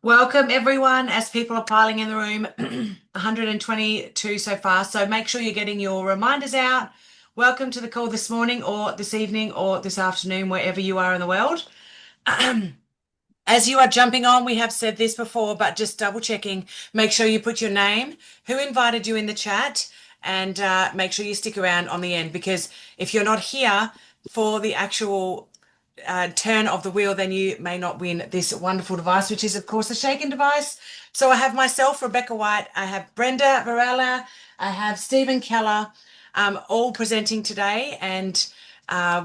Welcome everyone as people are piling in the room, 122 so far. So make sure you're getting your reminders out. Welcome to the call this morning or this evening or this afternoon, wherever you are in the world. As you are jumping on, we have said this before, but just double checking, make sure you put your name, who invited you in the chat, and make sure you stick around on the end because if you're not here for the actual turn of the wheel, then you may not win this wonderful device, which is, of course, the shaken device. So I have myself, Rebecca White, I have Brenda Varela, I have Stephen Keller, all presenting today, and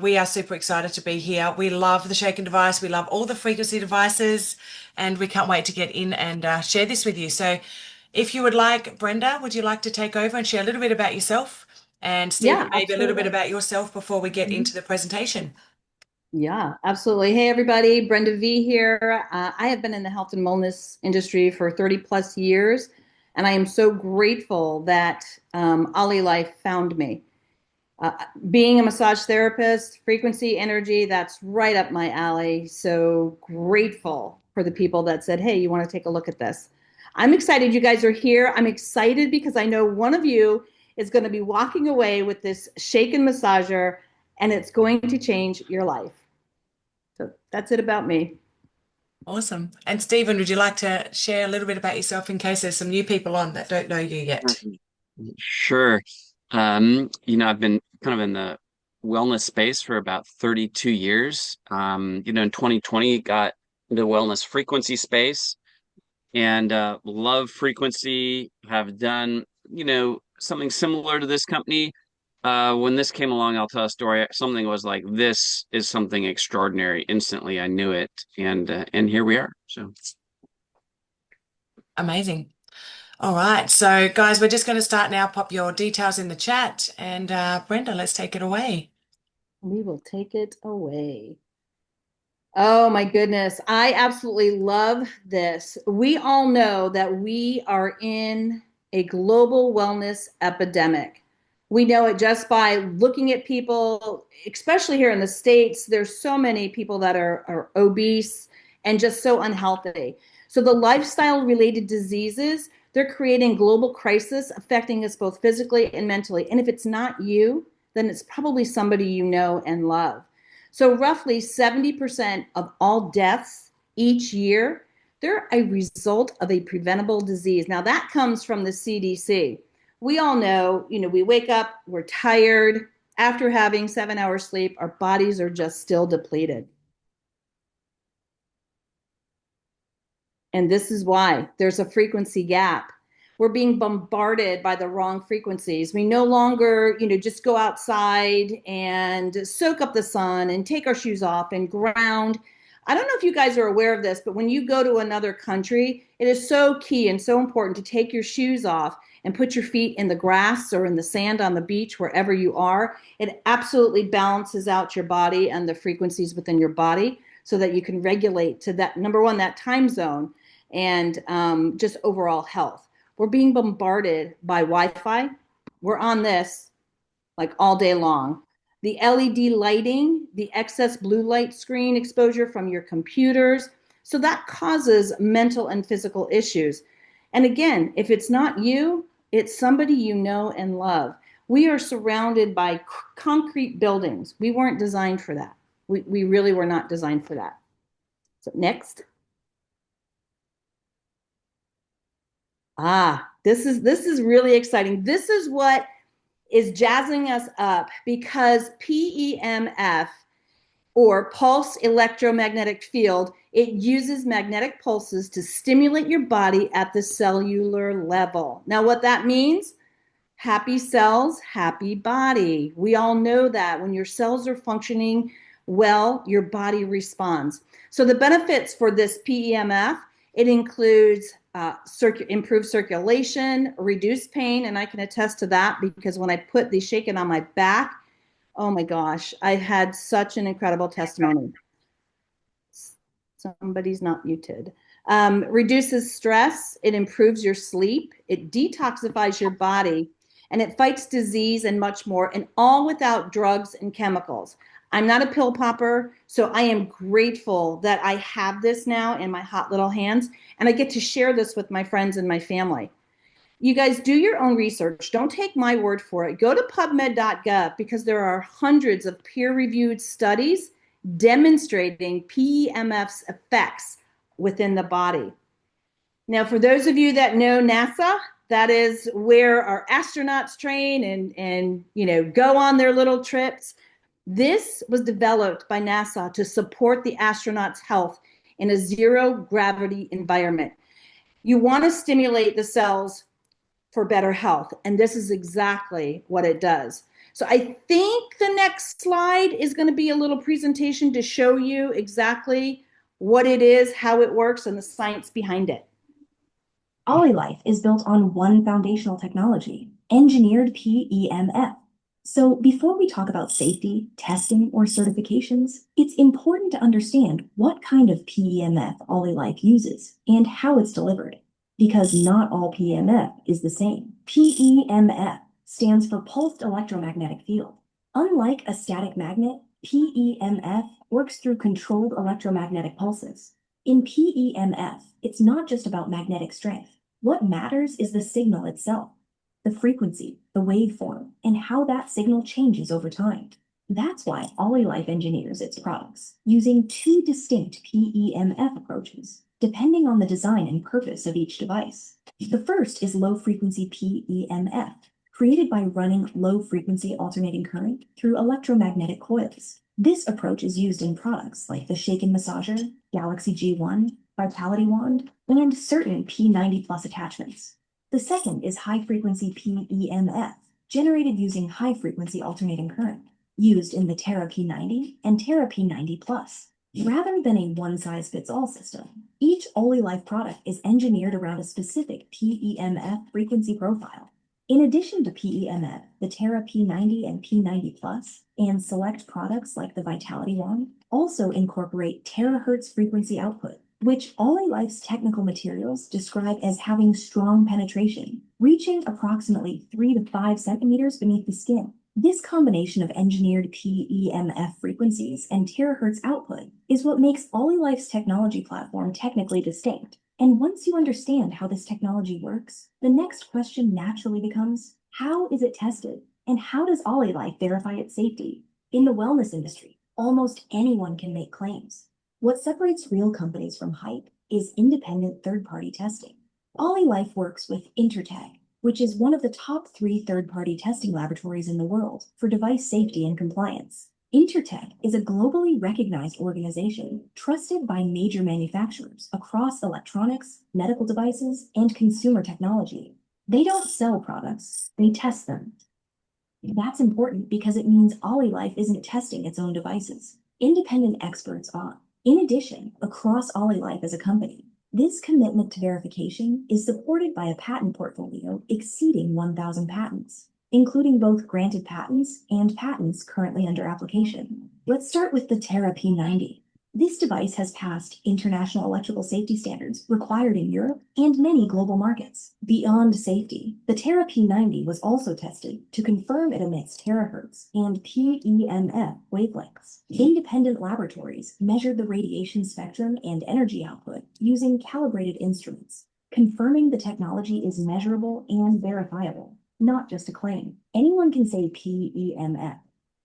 we are super excited to be here. We love the shaken device, we love all the frequency devices, and we can't wait to get in and share this with you. So if you would like, Brenda, would you like to take over and share a little bit about yourself? And Stephen, Yeah, maybe a little bit absolutely. about yourself before we get Mhm. into the presentation. Yeah, absolutely. Hey, everybody. Brenda V here. I have been in the health and wellness industry for 30 plus years, and I am so grateful that Ali Life found me. Uh, Being a massage therapist, frequency, energy, that's right up my alley. So grateful for the people that said, hey, you want to take a look at this. I'm excited you guys are here. I'm excited because I know one of you is going to be walking away with this shaken massager, and it's going to change your life. So that's it about me. Awesome. And Stephen, would you like to share a little bit about yourself in case there's some new people on that don't know you yet? Mhm. Sure. I've been kind of in the wellness space for about 32 years. In 2020, got into the wellness frequency space and love frequency, have done, something similar to this company. When this came along, I'll tell a story. Something was like, this is something extraordinary. Instantly, I knew it, and here we are. So. Amazing. All right. So, guys, we're just going to start now. Pop your details in the chat. And Brenda, let's take it away. We will take it away. Oh my goodness. I absolutely love this. We all know that we are in a global wellness epidemic. We know it just by looking at people, especially here in the States. There's so many people that are obese and just so unhealthy. So the lifestyle related diseases, they're creating global crisis affecting us both physically and mentally. And if it's not you, then it's probably somebody you know and love. So roughly 70% of all deaths each year, they're a result of a preventable disease. Now that comes from the CDC. We all know, we wake up, we're tired. After having 7 hours sleep, our bodies are just still depleted. And this is why there's a frequency gap. We're being bombarded by the wrong frequencies. We no longer, just go outside and soak up the sun and take our shoes off and ground. I don't know if you guys are aware of this, but when you go to another country, it is so key and so important to take your shoes off and put your feet in the grass or in the sand on the beach, wherever you are. It absolutely balances out your body and the frequencies within your body so that you can regulate to that, number one, that time zone and just overall health. We're being bombarded by Wi-Fi. We're on this like all day long. The LED lighting, the excess blue light screen exposure from your computers. So that causes mental and physical issues. And again, if it's not you, it's somebody you know and love. We are surrounded by concrete buildings. We weren't designed for that. We really were not designed for that. So next. This is really exciting. This is what is jazzing us up because PEMF or pulse electromagnetic field, it uses magnetic pulses to stimulate your body at the cellular level. Now, what that means, happy cells, happy body. We all know that when your cells are functioning well, your body responds. So the benefits for this PEMF, it includes improved circulation, reduced pain, and I can attest to that because when I put the shaken on my back, oh my gosh, I had such an incredible testimony. Somebody's not muted. Reduces stress, it improves your sleep, it detoxifies your body, and it fights disease and much more, and all without drugs and chemicals. I'm not a pill popper, so I am grateful that I have this now in my hot little hands, and I get to share this with my friends and my family. You guys do your own research. Don't take my word for it. Go to pubmed.gov because there are hundreds of peer-reviewed studies demonstrating PEMF's effects within the body. Now, for those of you that know NASA, that is where our astronauts train and go on their little trips. This was developed by NASA to support the astronauts' health in a zero gravity environment. You want to stimulate the cells for better health, and this is exactly what it does. So I think the next slide is going to be a little presentation to show you exactly what it is, how it works, and the science behind it. Life is built on one foundational technology, engineered PEMF. So before we talk about safety, testing, or certifications, it's important to understand what kind of PEMF Life uses and how it's delivered, because not all PEMF is the same. PEMF stands for pulsed electromagnetic field. Unlike a static magnet, PEMF works through controlled electromagnetic pulses. In PEMF, it's not just about magnetic strength. What matters is the signal itself, the frequency, the waveform, and how that signal changes over time. That's why Life engineers its products using two distinct PEMF approaches, depending on the design and purpose of each device. The first is low-frequency PEMF, created by running low-frequency alternating current through electromagnetic coils. This approach is used in products like the Shaken Massager, Galaxy G1, Vitality Wand, and certain P90 Plus attachments. The second is high-frequency PEMF, generated using high-frequency alternating current, used in the Terra P90 and Terra P90 Plus. Rather than a one-size-fits-all system, each Life product is engineered around a specific PEMF frequency profile. In addition to PEMF, the Terra P90 and P90 Plus and select products like the Vitality Wand also incorporate terahertz frequency output, which Life's technical materials describe as having strong penetration, reaching approximately 3 to 5 centimeters beneath the skin. This combination of engineered PEMF frequencies and terahertz output is what makes Life's technology platform technically distinct. And once you understand how this technology works, the next question naturally becomes, how is it tested? And how does Life verify its safety? In the wellness industry, almost anyone can make claims. What separates real companies from hype is independent third-party testing. Life works with Intertek, which is one of the top 3 third-party testing laboratories in the world for device safety and compliance. Intertek is a globally recognized organization trusted by major manufacturers across electronics, medical devices, and consumer technology. They don't sell products, they test them. That's important because it means Life isn't testing its own devices. Independent experts are. In addition, across Life as a company, this commitment to verification is supported by a patent portfolio exceeding 1,000 patents, including both granted patents and patents currently under application. Let's start with the Terra P90. This device has passed international electrical safety standards required in Europe and many global markets. Beyond safety, the Terra P90 was also tested to confirm it emits terahertz and PEMF wavelengths. Independent laboratories measured the radiation spectrum and energy output using calibrated instruments, confirming the technology is measurable and verifiable, not just a claim. Anyone can say PEMF.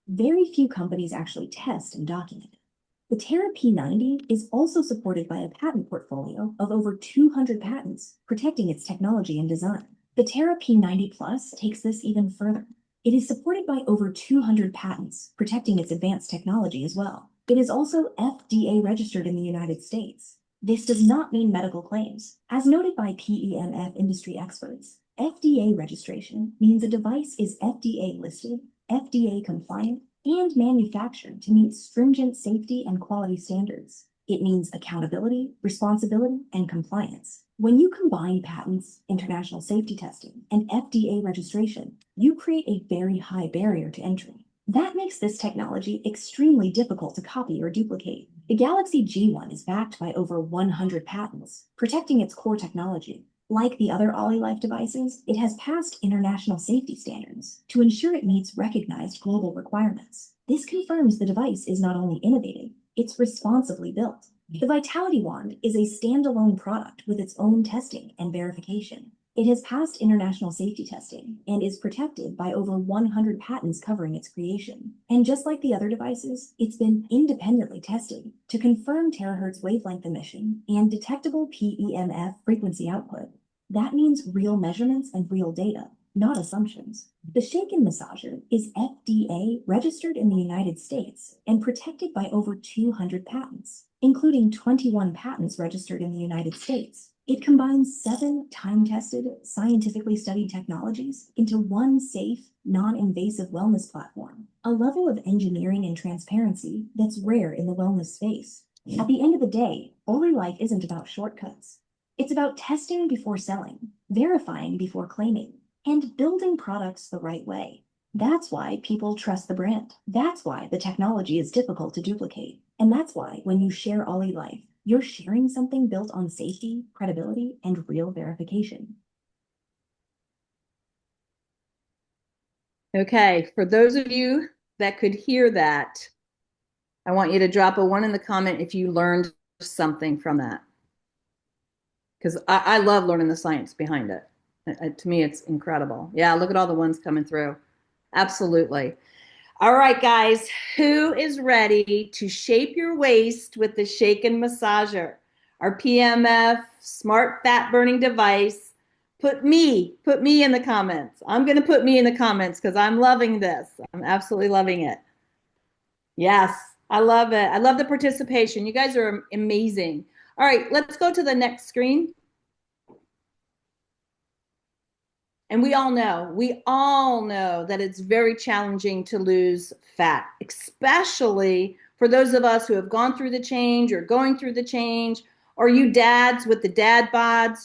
Very few companies actually test and document it. The Terra P90 is also supported by a patent portfolio of over 200 patents, protecting its technology and design. The Terra P90 Plus takes this even further. It is supported by over 200 patents, protecting its advanced technology as well. It is also FDA registered in the United States. This does not mean medical claims. As noted by PEMF industry experts, FDA registration means a device is FDA listed, FDA compliant, and manufactured to meet stringent safety and quality standards. It means accountability, responsibility, and compliance. When you combine patents, international safety testing, and FDA registration, you create a very high barrier to entry. That makes this technology extremely difficult to copy or duplicate. The Galaxy G1 is backed by over 100 patents, protecting its core technology. Like the other Life devices, it has passed international safety standards to ensure it meets recognized global requirements. This confirms the device is not only innovative, it's responsibly built. The Vitality Wand is a standalone product with its own testing and verification. It has passed international safety testing and is protected by over 100 patents covering its creation. And just like the other devices, it's been independently tested to confirm terahertz wavelength emission and detectable PEMF frequency output. That means real measurements and real data, not assumptions. The Shaken Massager is FDA registered in the United States and protected by over 200 patents, including 21 patents registered in the United States. It combines 7 time-tested, scientifically studied technologies into one safe, non-invasive wellness platform, a level of engineering and transparency that's rare in the wellness space. At the end of the day, Vibelife isn't about shortcuts. It's about testing before selling, verifying before claiming, and building products the right way. That's why people trust the brand. That's why the technology is difficult to duplicate. And that's why when you share Vibelife, you're sharing something built on safety, credibility, and real verification. Okay, for those of you that could hear that, I want you to drop a 1 in the comment if you learned something from that. Because I love learning the science behind it. To me, it's incredible. Yeah, look at all the ones coming through. Absolutely. All right, guys, who is ready to shape your waist with the Shaken Massager, our PMF smart fat burning device? Put me in the comments. I'm going to put me in the comments because I'm loving this. I'm absolutely loving it. Yes, I love it. I love the participation. You guys are amazing. All right, let's go to the next screen. And we all know that it's very challenging to lose fat, especially for those of us who have gone through the change or going through the change, or you dads with the dad bods,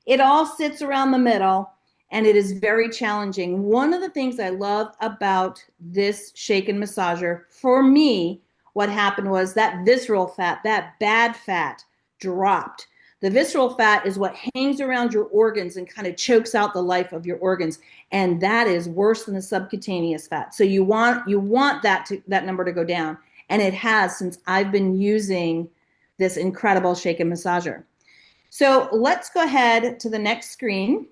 it all sits around the middle and it is very challenging. One of the things I love about this Shaken Massager, for me, what happened was that visceral fat, that bad fat dropped. The visceral fat is what hangs around your organs and kind of chokes out the life of your organs, and that is worse than the subcutaneous fat. So you want that number to go down, and it has since I've been using this incredible Shaken Massager. So let's go ahead to the next screen,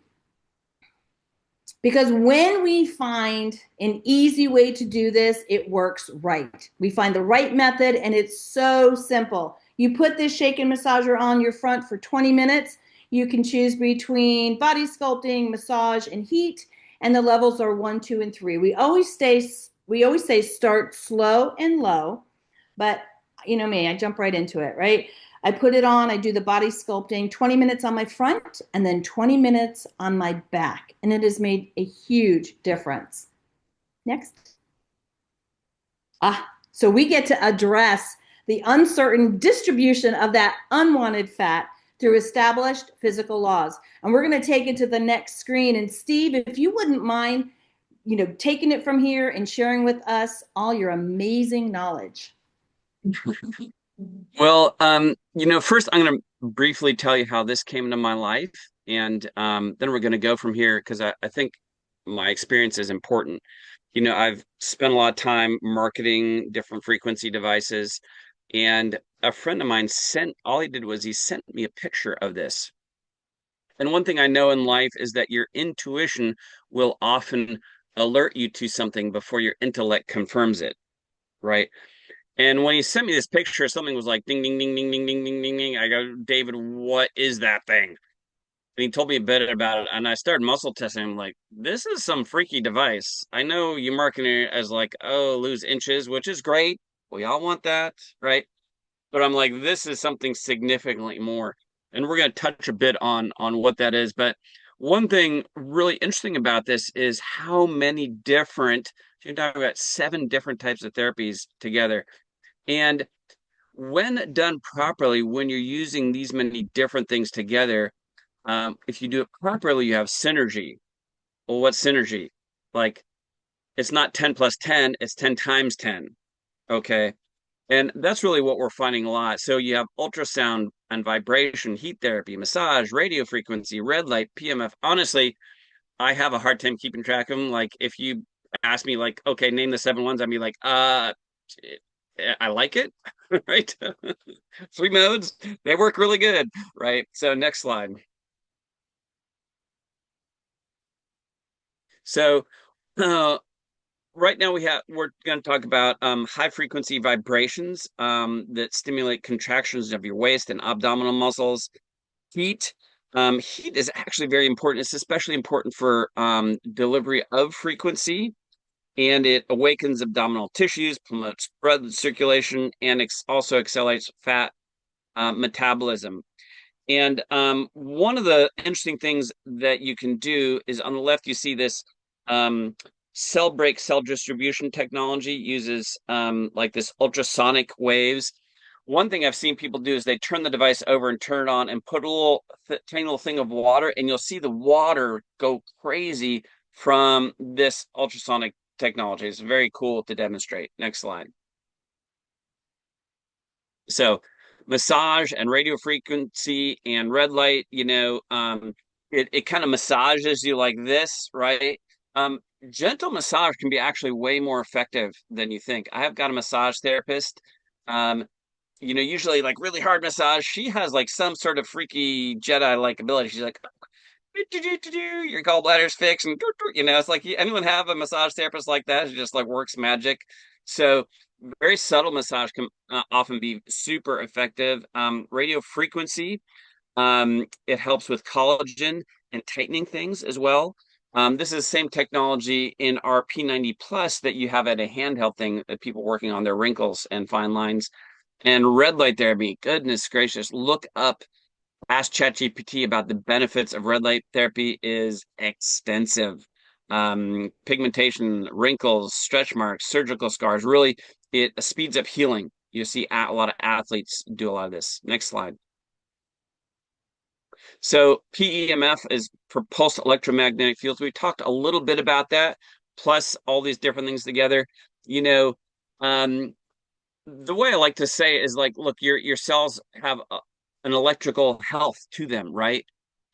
because when we find an easy way to do this, it works right. We find the right method, and it's so simple. You put this Shaken Massager on your front for 20 minutes. You can choose between body sculpting, massage, and heat, and the levels are 1, 2, and 3. We always say start slow and low, but you know me, I jump right into it, right? I put it on, I do the body sculpting, 20 minutes on my front and then 20 minutes on my back. And it has made a huge difference. Next. So we get to address the uncertain distribution of that unwanted fat through established physical laws. And we're going to take it to the next screen. And Steve, if you wouldn't mind, taking it from here and sharing with us all your amazing knowledge. Well, first I'm going to briefly tell you how this came into my life, and then we're going to go from here because I think my experience is important. I've spent a lot of time marketing different frequency devices, and a friend of mine all he did was he sent me a picture of this. And one thing I know in life is that your intuition will often alert you to something before your intellect confirms it, right? And when he sent me this picture, something was like ding, ding, ding, ding, ding, ding, ding, ding, ding. I go, David, what is that thing? And he told me a bit about it. And I started muscle testing. I'm like, this is some freaky device. I know you market it as like, oh, lose inches, which is great. We all want that, right? But I'm like, this is something significantly more. And we're going to touch a bit on what that is. But one thing really interesting about this is how many different, you're talking about 7 different types of therapies together. And when done properly, when you're using these many different things together, if you do it properly, you have synergy. Well, what's synergy? Like, it's not 10 plus 10, it's 10 times 10. Okay. And that's really what we're finding a lot. So you have ultrasound and vibration, heat therapy, massage, radio frequency, red light, PMF. Honestly, I have a hard time keeping track of them. Like, if you ask me like, okay, name the 7 ones, I'd be like, I like it, right? Three modes, they work really good, right? So next slide. So uh, right now we're going to talk about high frequency vibrations that stimulate contractions of your waist and abdominal muscles. Heat. Heat is actually very important. It's especially important for delivery of frequency, and it awakens abdominal tissues, promotes blood circulation, and also accelerates fat metabolism. And one of the interesting things that you can do is on the left, you see this um, cell break cell distribution technology uses like this ultrasonic waves. One thing I've seen people do is they turn the device over and turn it on and put a little tiny little thing of water, and you'll see the water go crazy from this ultrasonic technology. It's very cool to demonstrate. Next slide. So massage and radio frequency and red light, it kind of massages you like this, right? Um, Gentle massage can be actually way more effective than you think. I have got a massage therapist. Um, usually like really hard massage, she has like some sort of freaky Jedi-like ability. She's like, your gallbladder's fixed, and it's like anyone have a massage therapist like that who just like works magic. So very subtle massage can often be super effective. Radio frequency, it helps with collagen and tightening things as well. This is the same technology in our P90 Plus that you have at a handheld thing that people working on their wrinkles and fine lines. And red light therapy, goodness gracious, look up, ask ChatGPT about the benefits of red light therapy is extensive. Pigmentation, wrinkles, stretch marks, surgical scars, really, it speeds up healing. You see a lot of athletes do a lot of this. Next slide. So PEMF is pulsed electromagnetic fields. We talked a little bit about that, plus all these different things together. You know, um, the way I like to say it is like, look, your cells have an electrical health to them, right?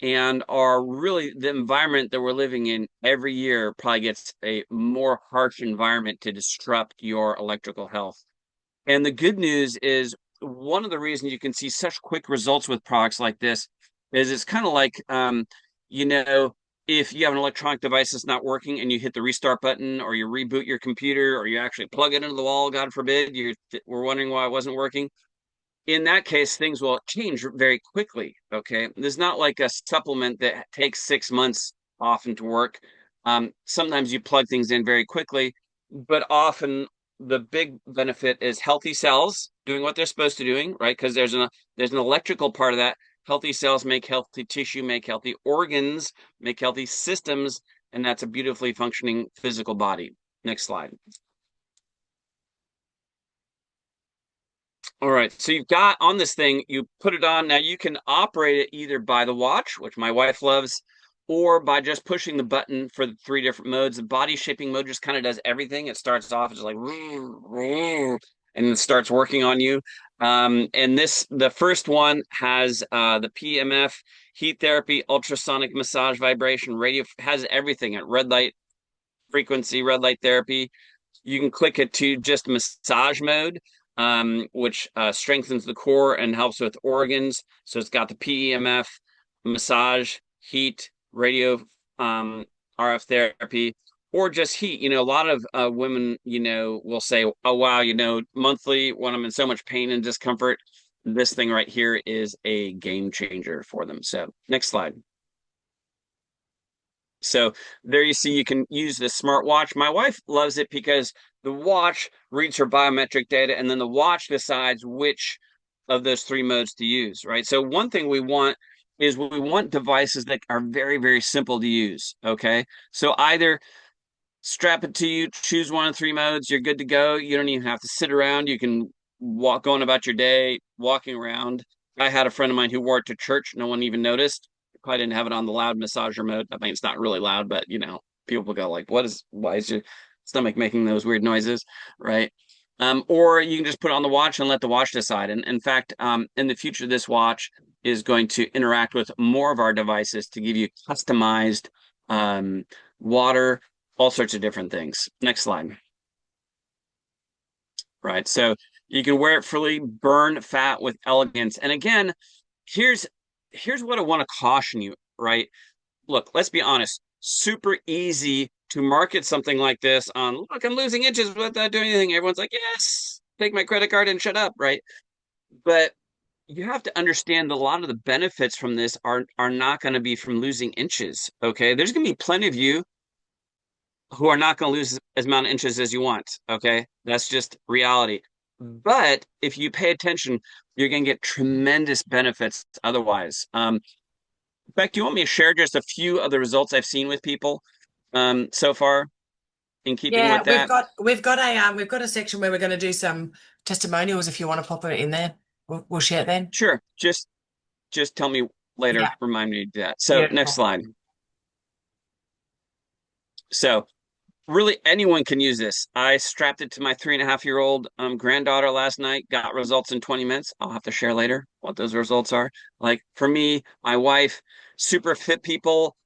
And are really the environment that we're living in every year probably gets a more harsh environment to disrupt your electrical health. And the good news is one of the reasons you can see such quick results with products like this is it's kind of like, you know, if you have an electronic device that's not working and you hit the restart button or you reboot your computer or you actually plug it into the wall, God forbid, we're wondering why it wasn't working. In that case, things will change very quickly. Okay. There's not like a supplement that takes 6 months often to work. Sometimes you plug things in very quickly, but often the big benefit is healthy cells doing what they're supposed to doing, right? Because there's an electrical part of that. Healthy cells make healthy tissue, make healthy organs, make healthy systems, and that's a beautifully functioning physical body. Next slide. All right, so you've got on this thing, you put it on. Now you can operate it either by the watch, which my wife loves, or by just pushing the button for the three different modes. The body shaping mode just kind of does everything. It starts off just like, and it starts working on you. And the first one has the PMF, heat therapy, ultrasonic massage vibration, radio, has everything at red light frequency, red light therapy. You can click it to just massage mode, which strengthens the core and helps with organs. So it's got the PEMF, massage, heat, radio, RF therapy, or just heat. A lot of women, will say, oh, wow, monthly when I'm in so much pain and discomfort, this thing right here is a game changer for them. So next slide. So there you see, you can use the smartwatch. My wife loves it because the watch reads her biometric data, and then the watch decides which of those three modes to use, right? So one thing we want is we want devices that are very, very simple to use, okay? So either strap it to you, choose one of three modes, you're good to go. You don't even have to sit around. You can walk going about your day, walking around. I had a friend of mine who wore it to church. No one even noticed. Probably didn't have it on the loud massager mode. I mean, it's not really loud, but people go like, why is your stomach making those weird noises? Right. Or you can just put it on the watch and let the watch decide. And in fact, in the future, this watch is going to interact with more of our devices to give you customized water, all sorts of different things. Next slide. Right. So you can wear it freely, burn fat with elegance. And again, here's what I want to caution you, right? Look, let's be honest. Super easy to market something like this on, look, I'm losing inches without doing anything. Everyone's like, yes, take my credit card and shut up, right? But you have to understand that a lot of the benefits from this are not going to be from losing inches. Okay. There's going to be plenty of you who are not going to lose as many inches as you want. Okay. That's just reality. But if you pay attention, you're going to get tremendous benefits otherwise. In fact, do you want me to share just a few of the results I've seen with people so far in keeping Yeah, with that? we've got a section where we're going to do some testimonials. If you want to pop it in there, we'll share it then. Sure. Just tell me later, Yeah, remind me to do that. So next beautiful. slide. So really anyone can use this. I strapped it to my 3.5-year-old granddaughter last night, got results in 20 minutes. I'll have to share later what those results are. Like for me, my wife, super fit people,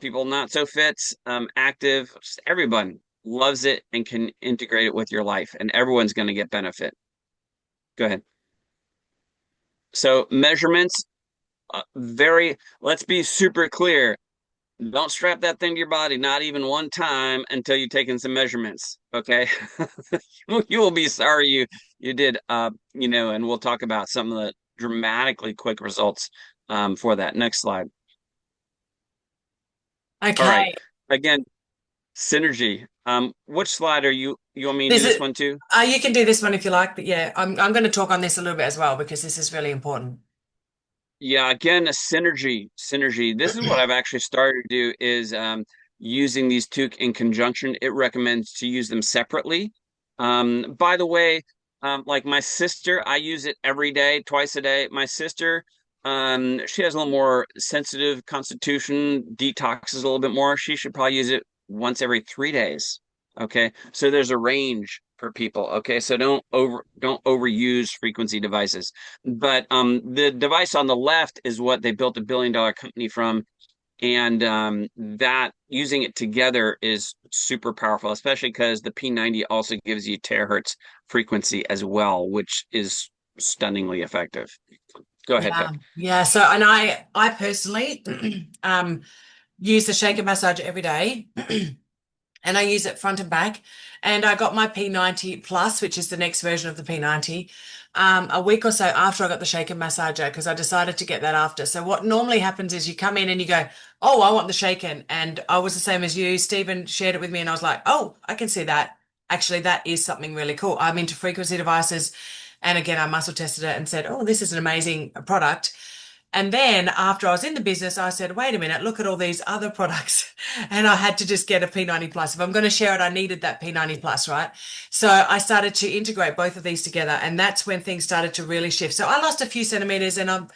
people not so fit, active, just everyone loves it and can integrate it with your life, and everyone's going to get benefit. Go ahead. So measurements, let's be super clear. Don't strap that thing to your body, not even one time until you've taken some measurements. Okay. You will be sorry you did and we'll talk about some of the dramatically quick results for that. Next slide. All right. Okay. Again, synergy. Which slide you want me to do This this is one too? you can do this one if you like, but yeah, I'm going to talk on this a little bit as well because this is really important. Yeah, again, a synergy. Synergy. This is what I've actually started to do is using these two in conjunction. It recommends to use them separately. By the way, like my sister, I use it every day, twice a day. My sister, she has a little more sensitive constitution, detoxes a little bit more. She should probably use it once every 3 days. Okay, so there's a range for people. Okay, so don't overuse frequency devices. But the device on the left is what they built $1 billion company from, and that using it together is super powerful, especially because the P90 also gives you terahertz frequency as well, which is stunningly effective. Go ahead, Yeah, Beck. yeah. So, and I personally use the shaker massage every day. And I use it front and back. And I got my P90 Plus, which is the next version of the P90, a week or so after I got the shaker massager because I decided to get that after. So what normally happens is you come in and you go, oh, I want the shaken. And I was the same as you. Stephen shared it with me and I was like, oh, I can see that. Actually, that is something really cool. I'm into frequency devices. And again, I muscle tested it and said, oh, this is an amazing product. And then after I was in the business, I said, wait a minute, look at all these other products. And I had to just get a P90 Plus. If I'm going to share it, I needed that P90 Plus, right? So I started to integrate both of these together. And that's when things started to really shift. So I lost a few centimeters and I'm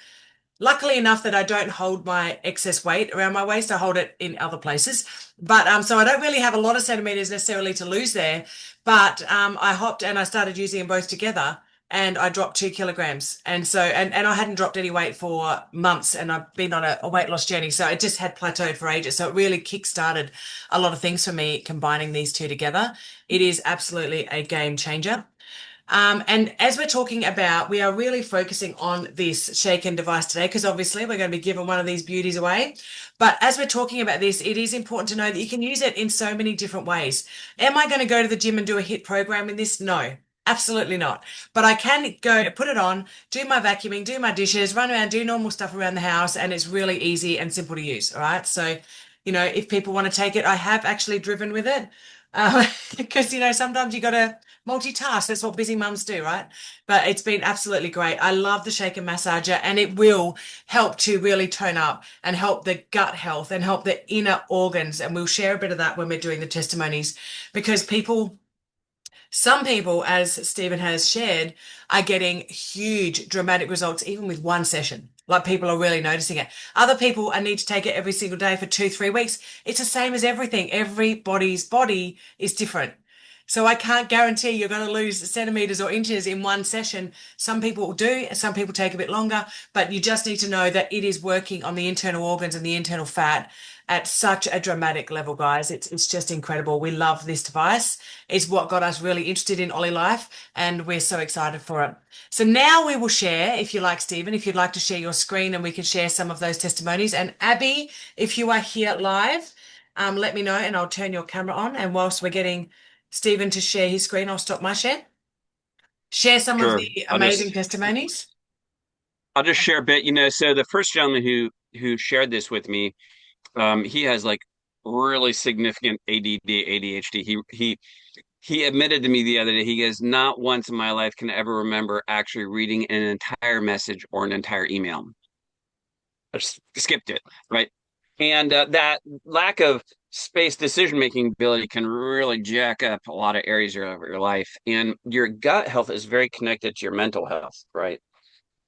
luckily enough that I don't hold my excess weight around my waist. I hold it in other places. But so I don't really have a lot of centimeters necessarily to lose there. But I hopped and I started using them both together and I dropped 2 kilograms. And so, and I hadn't dropped any weight for months and I've been on a weight loss journey. So it just had plateaued for ages. So it really kick-started a lot of things for me combining these two together. It is absolutely a game changer. And as we're talking about, we are really focusing on this shaken device today because obviously we're going to be giving one of these beauties away. But as we're talking about this, it is important to know that you can use it in so many different ways. Am I going to go to the gym and do a HIIT program in this? No, absolutely not. But I can go put it on, do my vacuuming, do my dishes, run around, do normal stuff around the house, and it's really easy and simple to use. All right. So, if people want to take it, I have actually driven with it because, sometimes you got to multitask. That's what busy mums do, right? But it's been absolutely great. I love the shaker massager and it will help to really tone up and help the gut health and help the inner organs. And we'll share a bit of that when we're doing the testimonies because some people, as Stephen has shared, are getting huge dramatic results even with one session. Like people are really noticing it. Other people need to take it every single day for 2-3 weeks. It's the same as everything. Everybody's body is different. So I can't guarantee you're going to lose centimeters or inches in one session. Some people do, some people take a bit longer, but you just need to know that it is working on the internal organs and the internal fat at such a dramatic level, guys. It's just incredible. We love this device. It's what got us really interested in Ollie Life, and we're so excited for it. So now we will share, if you like, Stephen, if you'd like to share your screen and we can share some of those testimonies. And Abby, if you are here live, let me know and I'll turn your camera on. And whilst we're getting Stephen to share his screen, I'll stop my share. Share some of Sure. the amazing testimonies. I'll just share a bit. So the first gentleman who shared this with me, he has like really significant ADD, ADHD. He admitted to me the other day, he goes, not once in my life can I ever remember actually reading an entire message or an entire email. I just skipped it, right? And that lack of space decision-making ability can really jack up a lot of areas of your life. And your gut health is very connected to your mental health, right?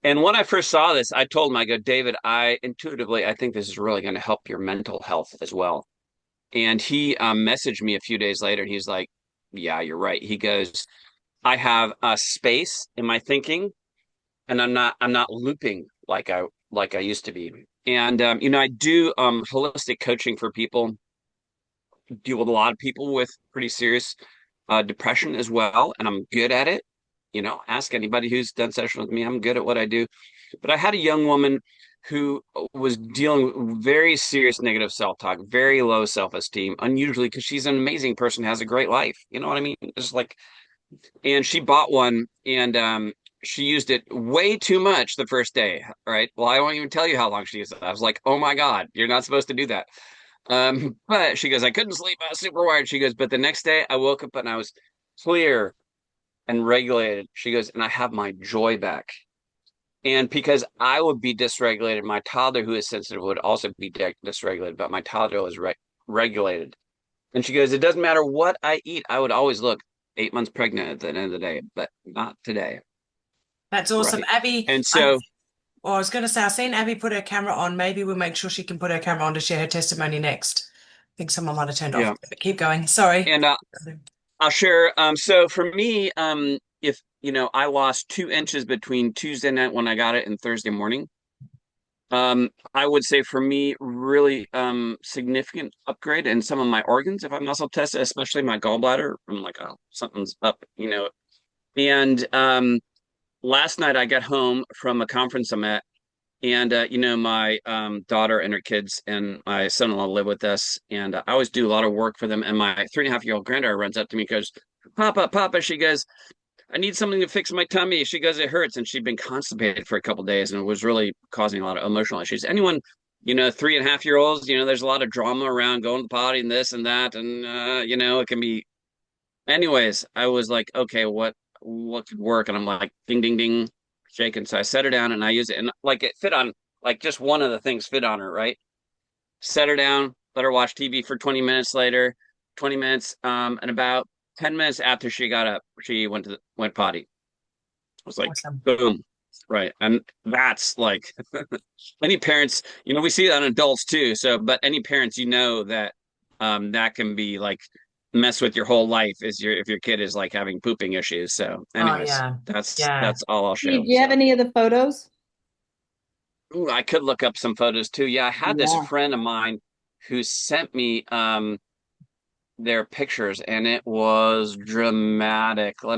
And when I first saw this, I told him, I go, David, I think this is really going to help your mental health as well. And he messaged me a few days later, and he's like, yeah, you're right. He goes, I have a space in my thinking, and I'm not looping like I used to be. And I do holistic coaching for people, deal with a lot of people with pretty serious depression as well, and I'm good at it. Ask anybody who's done sessions with me. I'm good at what I do. But I had a young woman who was dealing with very serious negative self-talk, very low self-esteem, unusually because she's an amazing person, has a great life. You know what I mean? It's like, and she bought one and she used it way too much the first day. Right. Well, I won't even tell you how long she used it. I was like, oh my God, you're not supposed to do that. But she goes, I couldn't sleep. I was super wired. She goes, but the next day I woke up and I was clear and regulated. She goes, and I have my joy back. And because I would be dysregulated, my toddler, who is sensitive, would also be dysregulated, but my toddler was regulated. And she goes, it doesn't matter what I eat. I would always look 8 months pregnant at the end of the day, but not today. That's awesome. Right. Abby, And so, I was going to say, I've seen Abby put her camera on. Maybe we'll make sure she can put her camera on to share her testimony next. I think someone might have turned off. yeah. But keep going. Sorry. And I'll share. So for me, if, I lost 2 inches between Tuesday night when I got it and Thursday morning. I would say for me, really significant upgrade in some of my organs if I muscle tested, especially my gallbladder. I'm like, oh, something's up. And last night I got home from a conference I'm at, and my daughter and her kids and my son-in-law live with us, and I always do a lot of work for them. And my 3.5-year-old granddaughter runs up to me and goes, Papa, Papa, she goes, I need something to fix my tummy. She goes, it hurts. And she'd been constipated for a couple of days and it was really causing a lot of emotional issues. Anyone, 3.5-year-olds, there's a lot of drama around going to the potty and this and that. And, it can be, anyways, I was like, okay, what could work? And I'm like, ding, ding, ding, shaking. So I set her down and I use it. And like it fit on, like just one of the things fit on her, right? Set her down, let her watch TV for 20 minutes later, 20 minutes. And about 10 minutes after she got up, she went potty. I was like, Awesome. boom. Right. And that's like any parents, we see that in adults too. So, but any parents, that that can be like mess with your whole life if your kid is like having pooping issues. So Oh, anyways, yeah. that's Yeah. all I'll show. Do you have So. any of the photos? Ooh, I could look up some photos too. Yeah, I had this Yeah. friend of mine who sent me their pictures and it was dramatic. Uh,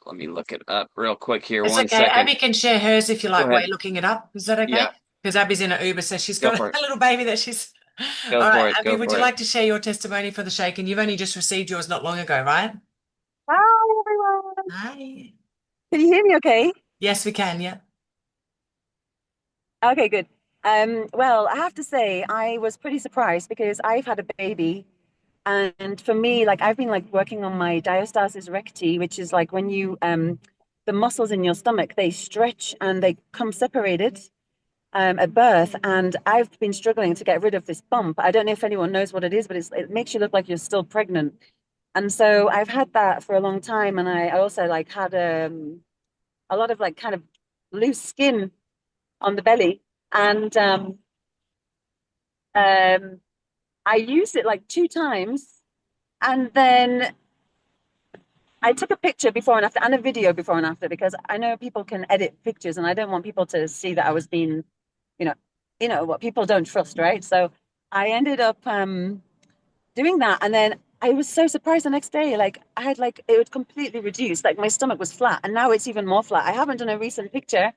let me look it up real quick here. It's One okay. second. Abby can share hers if you Go like while ahead. you're looking it up. Is that okay? Yeah, Because Abby's in an Uber, so she's go got for it. a little baby that she's. Go All right, for it. Abby, Go would you for it. like to share your testimony for the shake? And you've only just received yours not long ago, right? Hi, everyone. Hi. Can you hear me okay? Yes, we can. Yeah. Okay, good. Well, I have to say I was pretty surprised because I've had a baby, and for me, like I've been like working on my diastasis recti, which is like when you the muscles in your stomach, they stretch and they come separated at birth, and I've been struggling to get rid of this bump. I don't know if anyone knows what it is, but it makes you look like you're still pregnant. And so I've had that for a long time, and I also like had a lot of like kind of loose skin on the belly, and I used it like 2 times, and then I took a picture before and after and a video before and after because I know people can edit pictures, and I don't want people to see that I was being, you know, what people don't trust, right? So I ended up doing that, and then I was so surprised the next day. Like I had like it would completely reduce. Like my stomach was flat, and now it's even more flat. I haven't done a recent picture,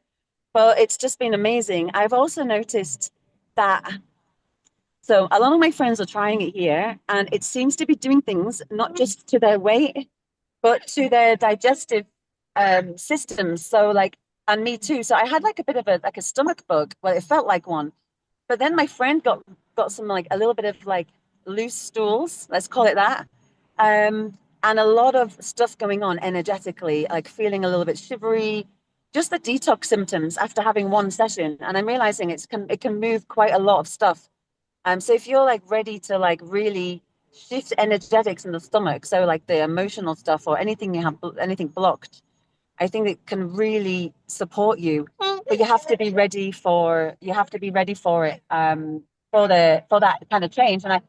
but it's just been amazing. I've also noticed that. So a lot of my friends are trying it here, and it seems to be doing things not just to their weight, but to their digestive systems. So like, and me too. So I had like a bit of a stomach bug. Well, it felt like one. But then my friend got some like a little bit of like loose stools, let's call it that. And a lot of stuff going on energetically, like feeling a little bit shivery, just the detox symptoms after having one session. And I'm realizing it can move quite a lot of stuff. So if you're like ready to like really shift energetics in the stomach, so like the emotional stuff or anything you have anything blocked, I think it can really support you. But you have to be ready for it for that kind of change. And I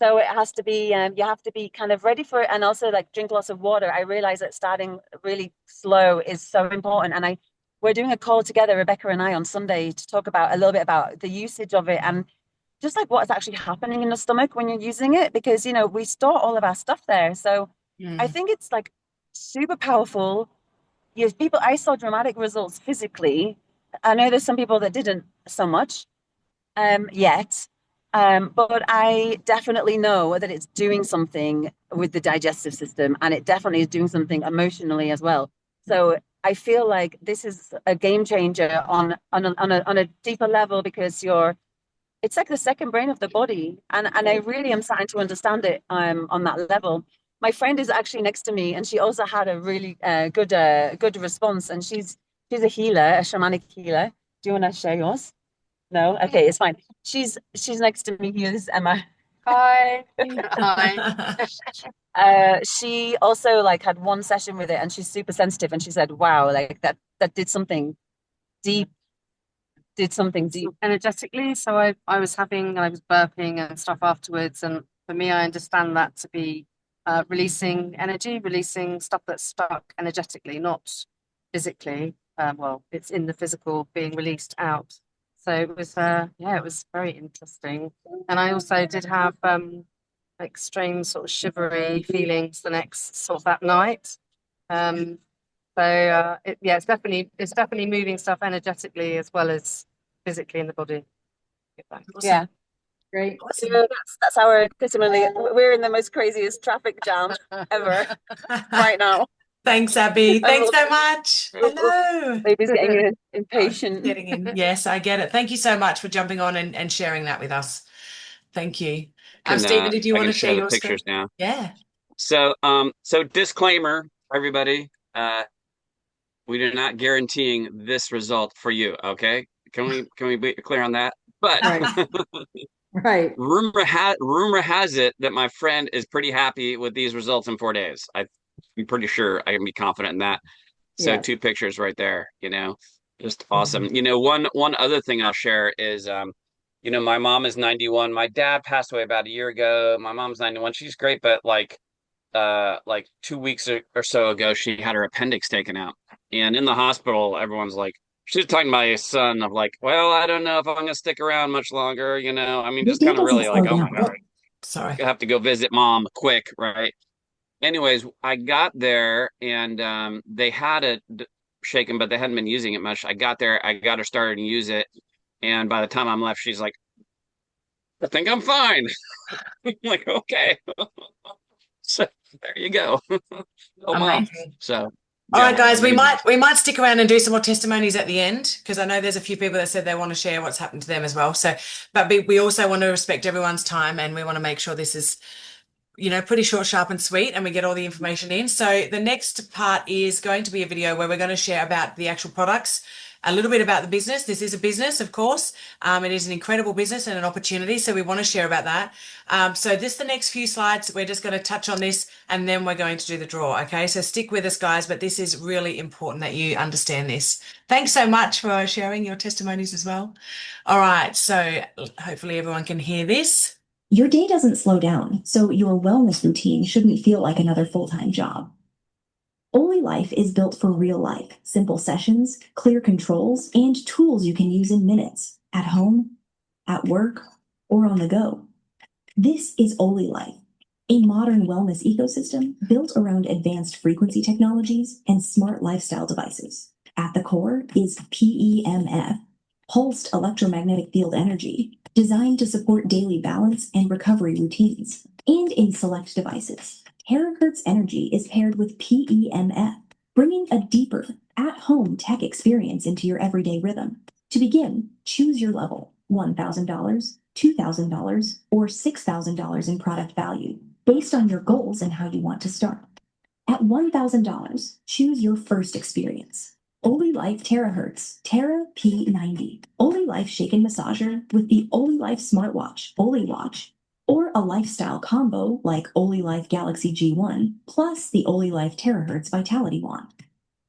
so it has to be you have to be kind of ready for it, and also like drink lots of water. I realize that starting really slow is so important. And we're doing a call together, Rebecca and I, on Sunday to talk about a little bit about the usage of it and just like what's actually happening in the stomach when you're using it, because we store all of our stuff there. So I think it's like super powerful. Yes, I saw dramatic results physically. I know there's some people that didn't so much yet. But I definitely know that it's doing something with the digestive system, and it definitely is doing something emotionally as well. So I feel like this is a game changer on a deeper level, because it's like the second brain of the body, and I really am starting to understand it on that level. My friend is actually next to me, and she also had a really good response, and she's a healer, a shamanic healer. Do you want to share yours? No? Okay, it's fine. She's next to me here. This is Emma. Hi. Hi. She also like had one session with it, and she's super sensitive, and she said, wow, like that deep did something deep energetically. So I was burping and stuff afterwards. And for me, I understand that to be releasing energy, releasing stuff that's stuck energetically, not physically. Well, it's in the physical being released out. So it was, it was very interesting. And I also did have like strange sort of shivery feelings the next sort of that night. It's definitely moving stuff energetically as well as physically in the body. Awesome. Yeah. Great. Awesome. Yeah, that's our testimony. We're in the most craziest traffic jam ever right now. Thanks, Abby. Thanks so much. Hello. Baby's getting impatient. Getting in. Yes, I get it. Thank you so much for jumping on and sharing that with us. Thank you. Stephen, did you I want can to share share the your screen? pictures now. Yeah. So disclaimer, everybody, we are not guaranteeing this result for you. Okay, can we be clear on that? But Right. rumor has it that my friend is pretty happy with these results in 4 days. I'm pretty sure I can be confident in that. So Yes. two pictures right there, just awesome. One other thing I'll share is my mom is 91. My dad passed away about a year ago. My mom's 91. She's great, but like 2 weeks or so ago, she had her appendix taken out. And in the hospital, everyone's like, she's talking about my son of like, well, I don't know if I'm gonna stick around much longer, I mean, Your just day kind of doesn't really like, slow oh my down. God, Sorry. I have to go visit mom quick, right? Anyways, I got there and they had it shaken, but they hadn't been using it much. I got there, I got her started to use it, and by the time I'm left, she's like, I think I'm fine. I'm like, okay. So there you go. Oh, mom. Amazing. So All right, yeah, guys, we amazing. might stick around and do some more testimonies at the end, because I know there's a few people that said they want to share what's happened to them as well. So, but we also want to respect everyone's time, and we want to make sure this is pretty short, sharp, and sweet, and we get all the information in. So the next part is going to be a video where we're going to share about the actual products, a little bit about the business. This is a business, of course. It is an incredible business and an opportunity, so we want to share about that. So the next few slides, we're just going to touch on this, and then we're going to do the draw, okay? So stick with us, guys, but this is really important that you understand this. Thanks so much for sharing your testimonies as well. All right, so hopefully everyone can hear this. Your day doesn't slow down, so your wellness routine shouldn't feel like another full-time job. Vibelife is built for real life, simple sessions, clear controls, and tools you can use in minutes, at home, at work, or on the go. This is Vibelife, a modern wellness ecosystem built around advanced frequency technologies and smart lifestyle devices. At the core is PEMF, pulsed electromagnetic field energy, designed to support daily balance and recovery routines. And in select devices, terahertz energy is paired with PEMF, bringing a deeper, at-home tech experience into your everyday rhythm. To begin, choose your level, $1,000, $2,000, or $6,000 in product value, based on your goals and how you want to start. At $1,000, choose your first experience. Vibelife Terahertz Terra P90. Vibelife Shaken Massager with the Vibelife Smartwatch, Watch, or a lifestyle combo like Vibelife Galaxy G1 plus the Vibelife Terahertz Vitality Wand.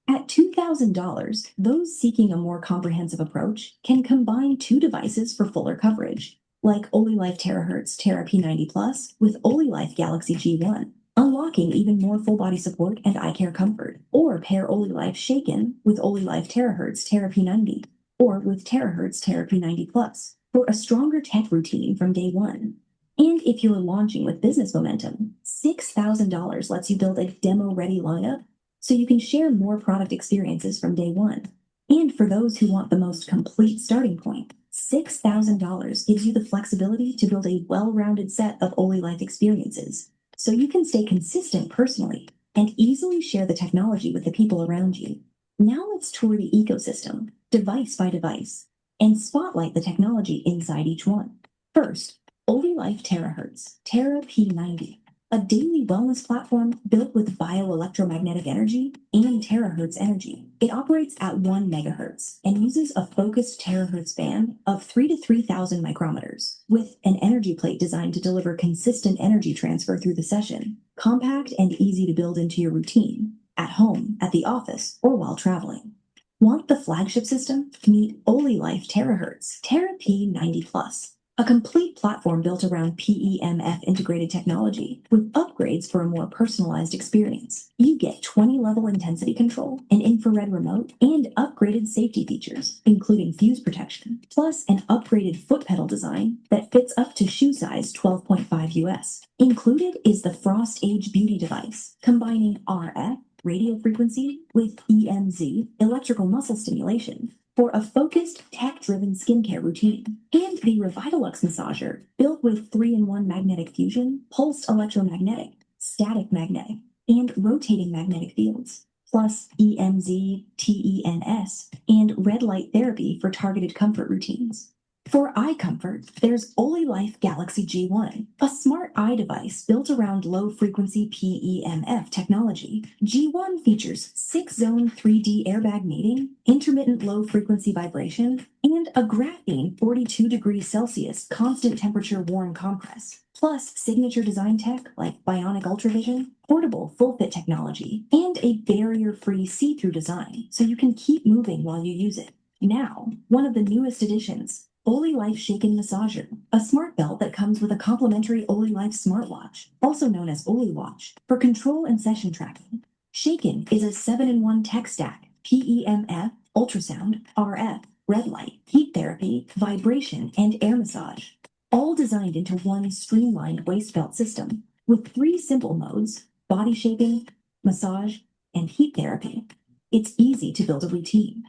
At $2,000, those seeking a more comprehensive approach can combine two devices for fuller coverage, like Vibelife Terahertz Terra P90 Plus with Vibelife Galaxy G1, unlocking even more full body support and eye care comfort, or pair Vibelife Shaken with Vibelife Terahertz Terra P90, or with Terahertz Terra P90 Plus for a stronger tech routine from day one. And if you're launching with business momentum, $6,000 lets you build a demo-ready lineup so you can share more product experiences from day one. And for those who want the most complete starting point, $6,000 gives you the flexibility to build a well-rounded set of Vibelife experiences, so you can stay consistent personally and easily share the technology with the people around you. Now let's tour the ecosystem, device by device, and spotlight the technology inside each one. First, Vibelife Terahertz, Terra P90. A daily wellness platform built with bioelectromagnetic energy and terahertz energy. It operates at 1 megahertz and uses a focused terahertz band of 3 to 3,000 micrometers, with an energy plate designed to deliver consistent energy transfer through the session, compact and easy to build into your routine, at home, at the office, or while traveling. Want the flagship system? Meet Vibelife Terahertz, Terra P90 Plus. A complete platform built around PEMF integrated technology with upgrades for a more personalized experience. You get 20-level intensity control, an infrared remote, and upgraded safety features, including fuse protection, plus an upgraded foot pedal design that fits up to shoe size 12.5 US. Included is the Frost Age Beauty device, combining RF, radio frequency, with EMZ, electrical muscle stimulation, for a focused, tech-driven skincare routine. And the Revitolux massager, built with 3-in-1 magnetic fusion, pulsed electromagnetic, static magnetic, and rotating magnetic fields, plus EMZ, TENS, and red light therapy for targeted comfort routines. For eye comfort, there's Vibelife Galaxy G1, a smart eye device built around low-frequency PEMF technology. G1 features 6-zone 3D airbag mating, intermittent low-frequency vibration, and a graphene 42 degrees Celsius constant temperature warm compress, plus signature design tech like bionic ultravision, portable full-fit technology, and a barrier-free see-through design so you can keep moving while you use it. Now, one of the newest additions, Vibelife Shaken Massager, a smart belt that comes with a complimentary Vibelife smartwatch, also known as Watch, for control and session tracking. Shaken is a 7-in-1 tech stack, PEMF, ultrasound, RF, red light, heat therapy, vibration, and air massage, all designed into one streamlined waist belt system with 3 simple modes: body shaping, massage, and heat therapy. It's easy to build a routine.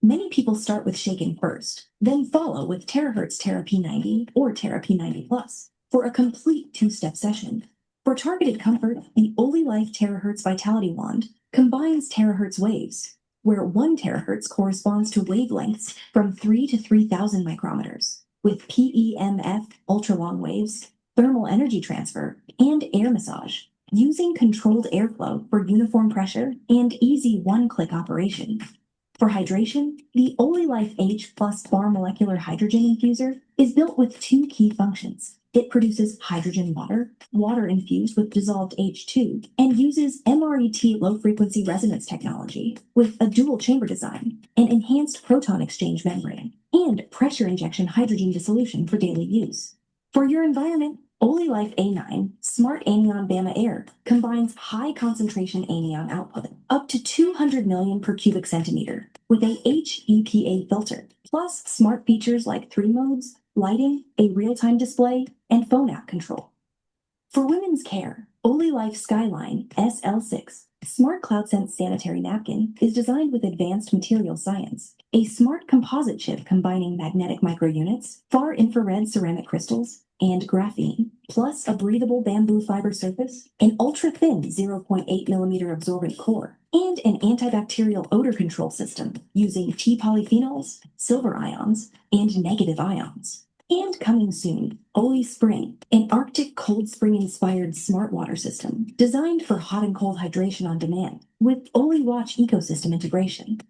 Many people start with Shaken first, then follow with Terahertz Terra P90 or Terra P90 Plus for a complete 2-step session. For targeted comfort, the Vibelife Terahertz Vitality Wand combines terahertz waves, where 1 terahertz corresponds to wavelengths from 3 to 3,000 micrometers, with PEMF ultra-long waves, thermal energy transfer, and air massage, using controlled airflow for uniform pressure and easy one-click operation. For hydration, the Vibelife H Plus Bar Molecular Hydrogen Infuser is built with 2 key functions. It produces hydrogen water infused with dissolved H2, and uses MRET low-frequency resonance technology with a dual-chamber design, an enhanced proton exchange membrane, and pressure injection hydrogen dissolution for daily use. For your environment, Life A9 Smart Anion Bama Air combines high concentration anion output, up to 200 million per cubic centimeter, with a HEPA filter, plus smart features like 3 modes, lighting, a real-time display, and phone app control. For women's care, Life Skyline SL6 Smart Cloud Sense Sanitary Napkin is designed with advanced material science, a smart composite chip combining magnetic microunits, far infrared ceramic crystals, and graphene, plus a breathable bamboo fiber surface, an ultra-thin 0.8 millimeter absorbent core, and an antibacterial odor control system using T polyphenols, silver ions, and negative ions. And coming soon, Oli Spring, an Arctic cold spring inspired smart water system designed for hot and cold hydration on demand with Oli Watch ecosystem integration.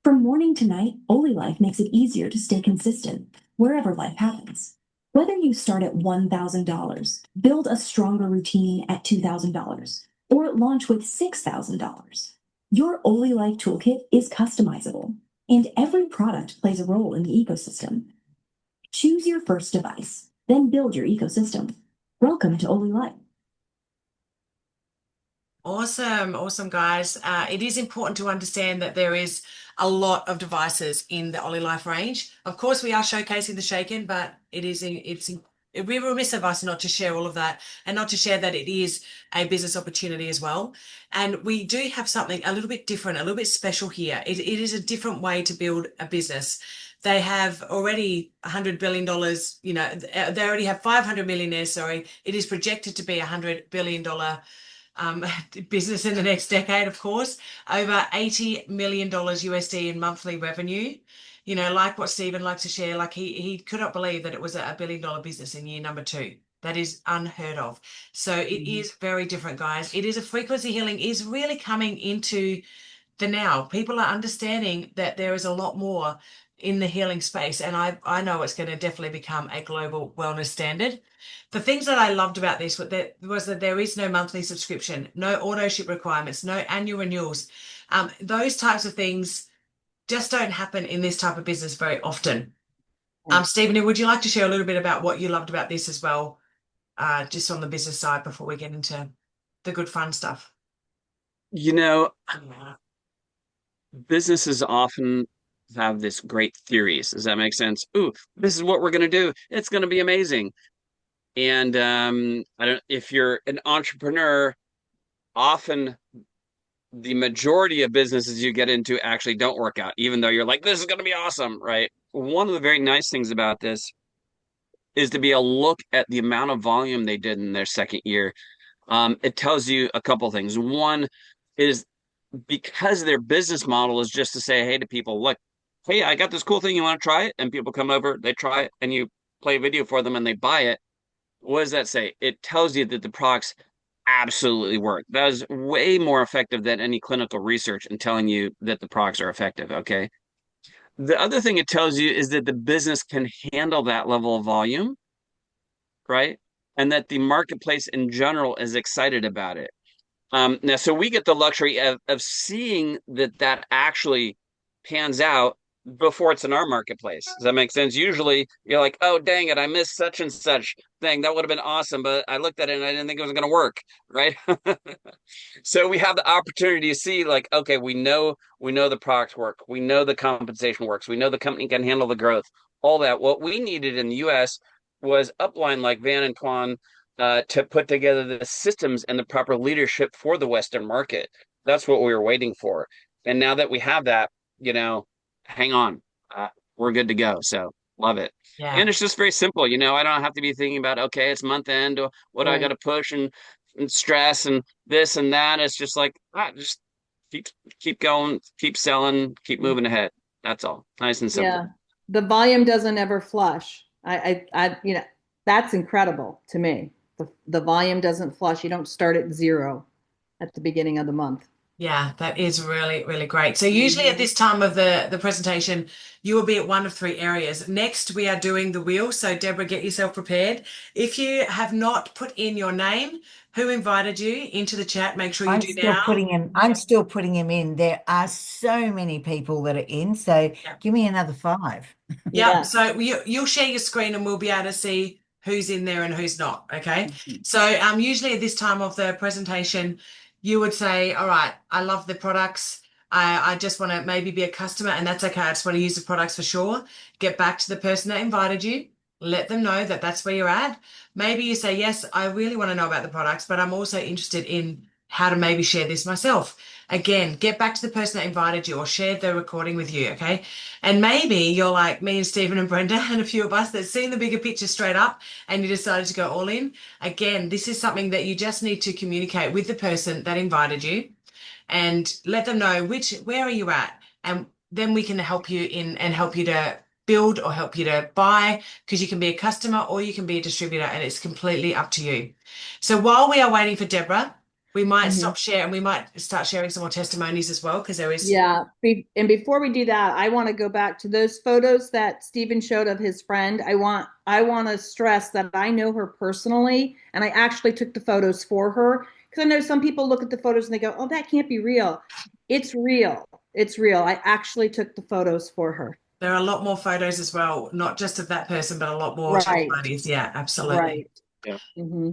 From morning to night, Oli Life makes it easier to stay consistent wherever life happens. Whether you start at $1,000, build a stronger routine at $2,000, or launch with $6,000, your Oli Life toolkit is customizable, and every product plays a role in the ecosystem. Choose your first device, then build your ecosystem. Welcome to Oli Life. Awesome, awesome, guys. It is important to understand that there is a lot of devices in the Oli Life range. Of course, we are showcasing the Shaken, but it'd be remiss of us not to share all of that and not to share that it is a business opportunity as well. And we do have something a little bit different, a little bit special here. It is a different way to build a business. They have already $100 billion, they already have 500 millionaires, sorry. It is projected to be $100 billion business in the next decade, of course. Over $80 million USD in monthly revenue. Like what Stephen likes to share, like he could not believe that it was a $1 billion business in year number 2. That is unheard of. So it is very different, guys. It is a frequency healing is really coming into the now. People are understanding that there is a lot more in the healing space, and I know it's going to definitely become a global wellness standard. The things that I loved about this was that there is no monthly subscription, no auto ship requirements, no annual renewals. Those types of things just don't happen in this type of business very often. Stephen, would you like to share a little bit about what you loved about this as well, just on the business side before we get into the good fun stuff? Businesses often have this great theories. Does that make sense? Ooh, this is what we're going to do. It's going to be amazing. And I don't, if you're an entrepreneur, often the majority of businesses you get into actually don't work out, even though you're like, this is going to be awesome, right? One of the very nice things about this is to be able to look at the amount of volume they did in their second year. It tells you a couple things. One is because their business model is just to say, hey, to people, look, hey, I got this cool thing. You want to try it? And people come over, they try it, and you play a video for them and they buy it. What does that say? It tells you that the products absolutely work. That is way more effective than any clinical research in telling you that the products are effective. Okay. The other thing it tells you is that the business can handle that level of volume, right? And that the marketplace in general is excited about it. Now, so we get the luxury of seeing that actually pans out before it's in our marketplace. Does that make sense? Usually you're like, oh, dang it, I missed such and such thing. That would have been awesome, but I looked at it and I didn't think it was going to work, right? So we have the opportunity to see like, okay, we know the products work. We know the compensation works. We know the company can handle the growth, all that. What we needed in the US was upline like Van and Tuan to put together the systems and the proper leadership for the Western market. That's what we were waiting for. And now that we have that, hang on, we're good to go. So love it. Yeah. And it's just very simple. I don't have to be thinking about, okay, it's month end, or what do I got to push and stress and this and that. It's just like, just keep going, keep selling, keep moving ahead. That's all. Nice and simple. Yeah. The volume doesn't ever flush. That's incredible to me. The volume doesn't flush. You don't start at 0 at the beginning of the month. Yeah, that is really, really great. So usually at this time of the presentation, you will be at one of 3 areas. Next, we are doing the wheel. So Deborah, get yourself prepared. If you have not put in your name, who invited you into the chat, make sure you do now. I'm still putting him in. There are so many people that are in. So give me another 5. Yeah. So you'll share your screen and we'll be able to see who's in there and who's not. Okay. Mhm. So usually at this time of the presentation, you would say, all right, I love the products. I just want to maybe be a customer, and that's okay. I just want to use the products for sure. Get back to the person that invited you. Let them know that that's where you're at. Maybe you say, yes, I really want to know about the products, but I'm also interested in how to maybe share this myself. Again, get back to the person that invited you or shared the recording with you, okay? And maybe you're like me and Stephen and Brenda and a few of us that's seen the bigger picture straight up and you decided to go all in. Again, this is something that you just need to communicate with the person that invited you and let them know where are you at, and then we can help you in and help you to build or help you to buy, because you can be a customer or you can be a distributor, and it's completely up to you. So while we are waiting for Deborah, we might stop share and we might start sharing some more testimonies as well, because there is Yeah. And before we do that, I want to go back to those photos that Stephen showed of his friend. I want to stress that I know her personally, and I actually took the photos for her, because I know some people look at the photos and they go, "Oh, that can't be real." It's real. It's real. I actually took the photos for her. there are a lot more photos as well, not just of that person, but a lot more Right. testimonies. Yeah, absolutely. Right. Yeah. Mm-hmm.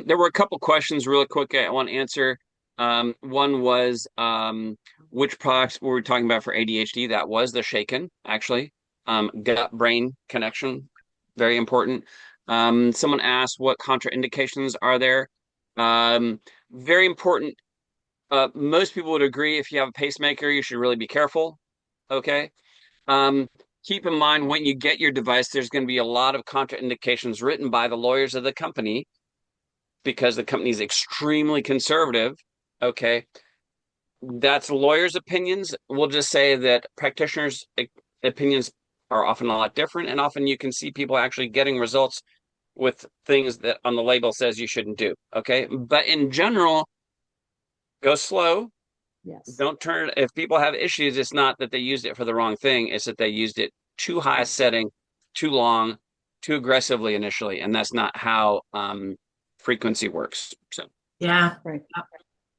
There were a couple questions really quick I want to answer. One was which products were we talking about for ADHD? That was the Shaken, actually. Gut-brain connection, very important. Someone asked what contraindications are there? Very important. Most people would agree if you have a pacemaker, you should really be careful. Okay. Um, Keep in mind when you get your device, there's going to be a lot of contraindications written by the lawyers of the company because the company is extremely conservative. Okay. That's lawyers' opinions. We'll just say that practitioners' opinions are often a lot different, and often you can see people actually getting results with things that on the label says you shouldn't do. Okay. But in general, go slow. Yes. Don't turn, if people have issues, it's not that they used it for the wrong thing, it's that they used it too high a setting, too long, too aggressively initially, and that's not how frequency works. So Yeah. Right.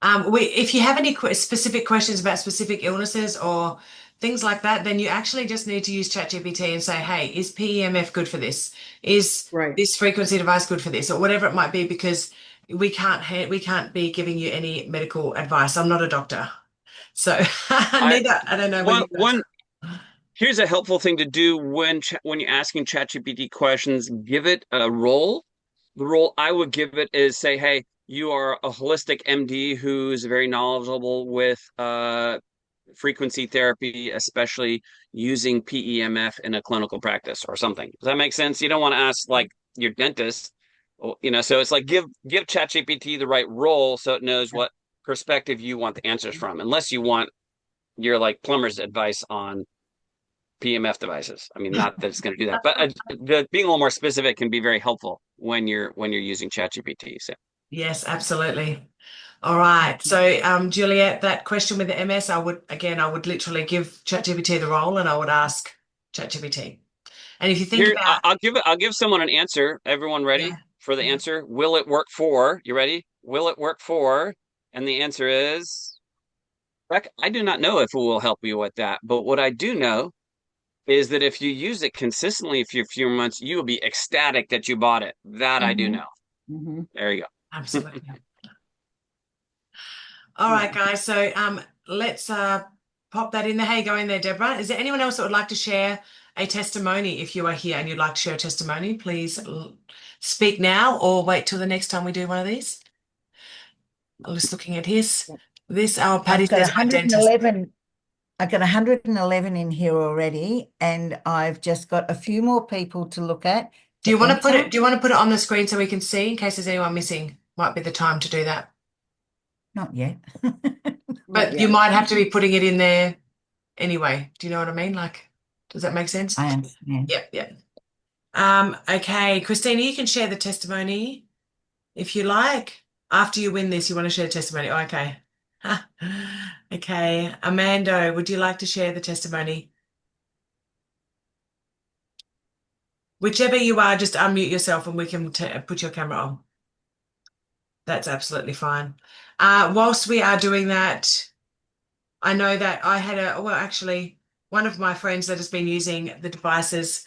If you have any specific questions about specific illnesses or things like that, then you actually just need to use ChatGPT and say, hey, is PEMF good for this? Is Right. this frequency device good for this? Or whatever it might be, because we can't be giving you any medical advice. I'm not a doctor. So I neither, I don't know whether one you guys. one here's a helpful thing to do when you're asking ChatGPT questions, give it a role. The role I would give it is say, hey, you are a holistic MD who's very knowledgeable with frequency therapy, especially using PEMF in a clinical practice or something. Does that make sense? You don't want to ask like your dentist, so it's like give ChatGPT the right role so it knows what perspective you want the answers from, unless you want your like plumber's advice on PMF devices. I mean, not that it's going to do that, but being a little more specific can be very helpful when you're using ChatGPT. So Yes, absolutely. All right. So, Juliet, that question with the MS, I would literally give ChatGPT the role and I would ask ChatGPT. And if you think here, about, I'll give someone an answer. Everyone ready yeah, for the yeah. answer? Will it work for? You ready? Will it work for? And the answer is, I do not know if it will help you with that, but what I do know is that if you use it consistently for a few months, you will be ecstatic that you bought it. That I do Mm-hmm. know. Mm-hmm. There you go. Absolutely. All right, guys. So let's pop that in there. Hey, go in there, Deborah. Is there anyone else that would like to share a testimony? If you are here and you'd like to share a testimony, please speak now or wait till the next time we do one of these. I'm just looking at this. Oh, Patty I've got says my dentist. 111. I've got 111 in here already, and I've just got a few more people to look at Do you to want to put enter. it? Do you want to put it on the screen so we can see in case there's anyone missing? Might be the time to do that. Not yet. But you might have to be putting it in there anyway. Do you know what I mean? Like, does that make sense? I understand. Yep, yep. Okay, Christina, you can share the testimony if you like. After you win this, you want to share testimony. Oh, okay. Okay. Amanda, would you like to share the testimony? Whichever you are, just unmute yourself and we can put your camera on. That's absolutely fine. Whilst we are doing that, I know that I had well, actually, one of my friends that has been using the devices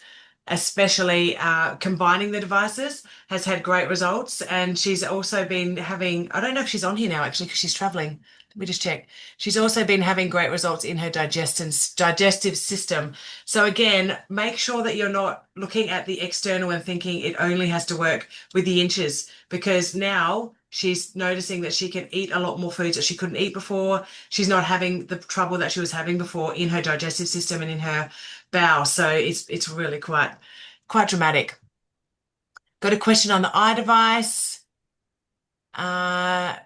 especially combining the devices, has had great results. And she's also been having, I don't know if she's on here now actually because she's traveling. Let me just check. She's also been having great results in her digestive system. So again, make sure that you're not looking at the external and thinking it only has to work with the inches, because now she's noticing that she can eat a lot more foods that she couldn't eat before. She's not having the trouble that she was having before in her digestive system and in her bowel. So it's really quite dramatic. Got a question on the eye device. Uh,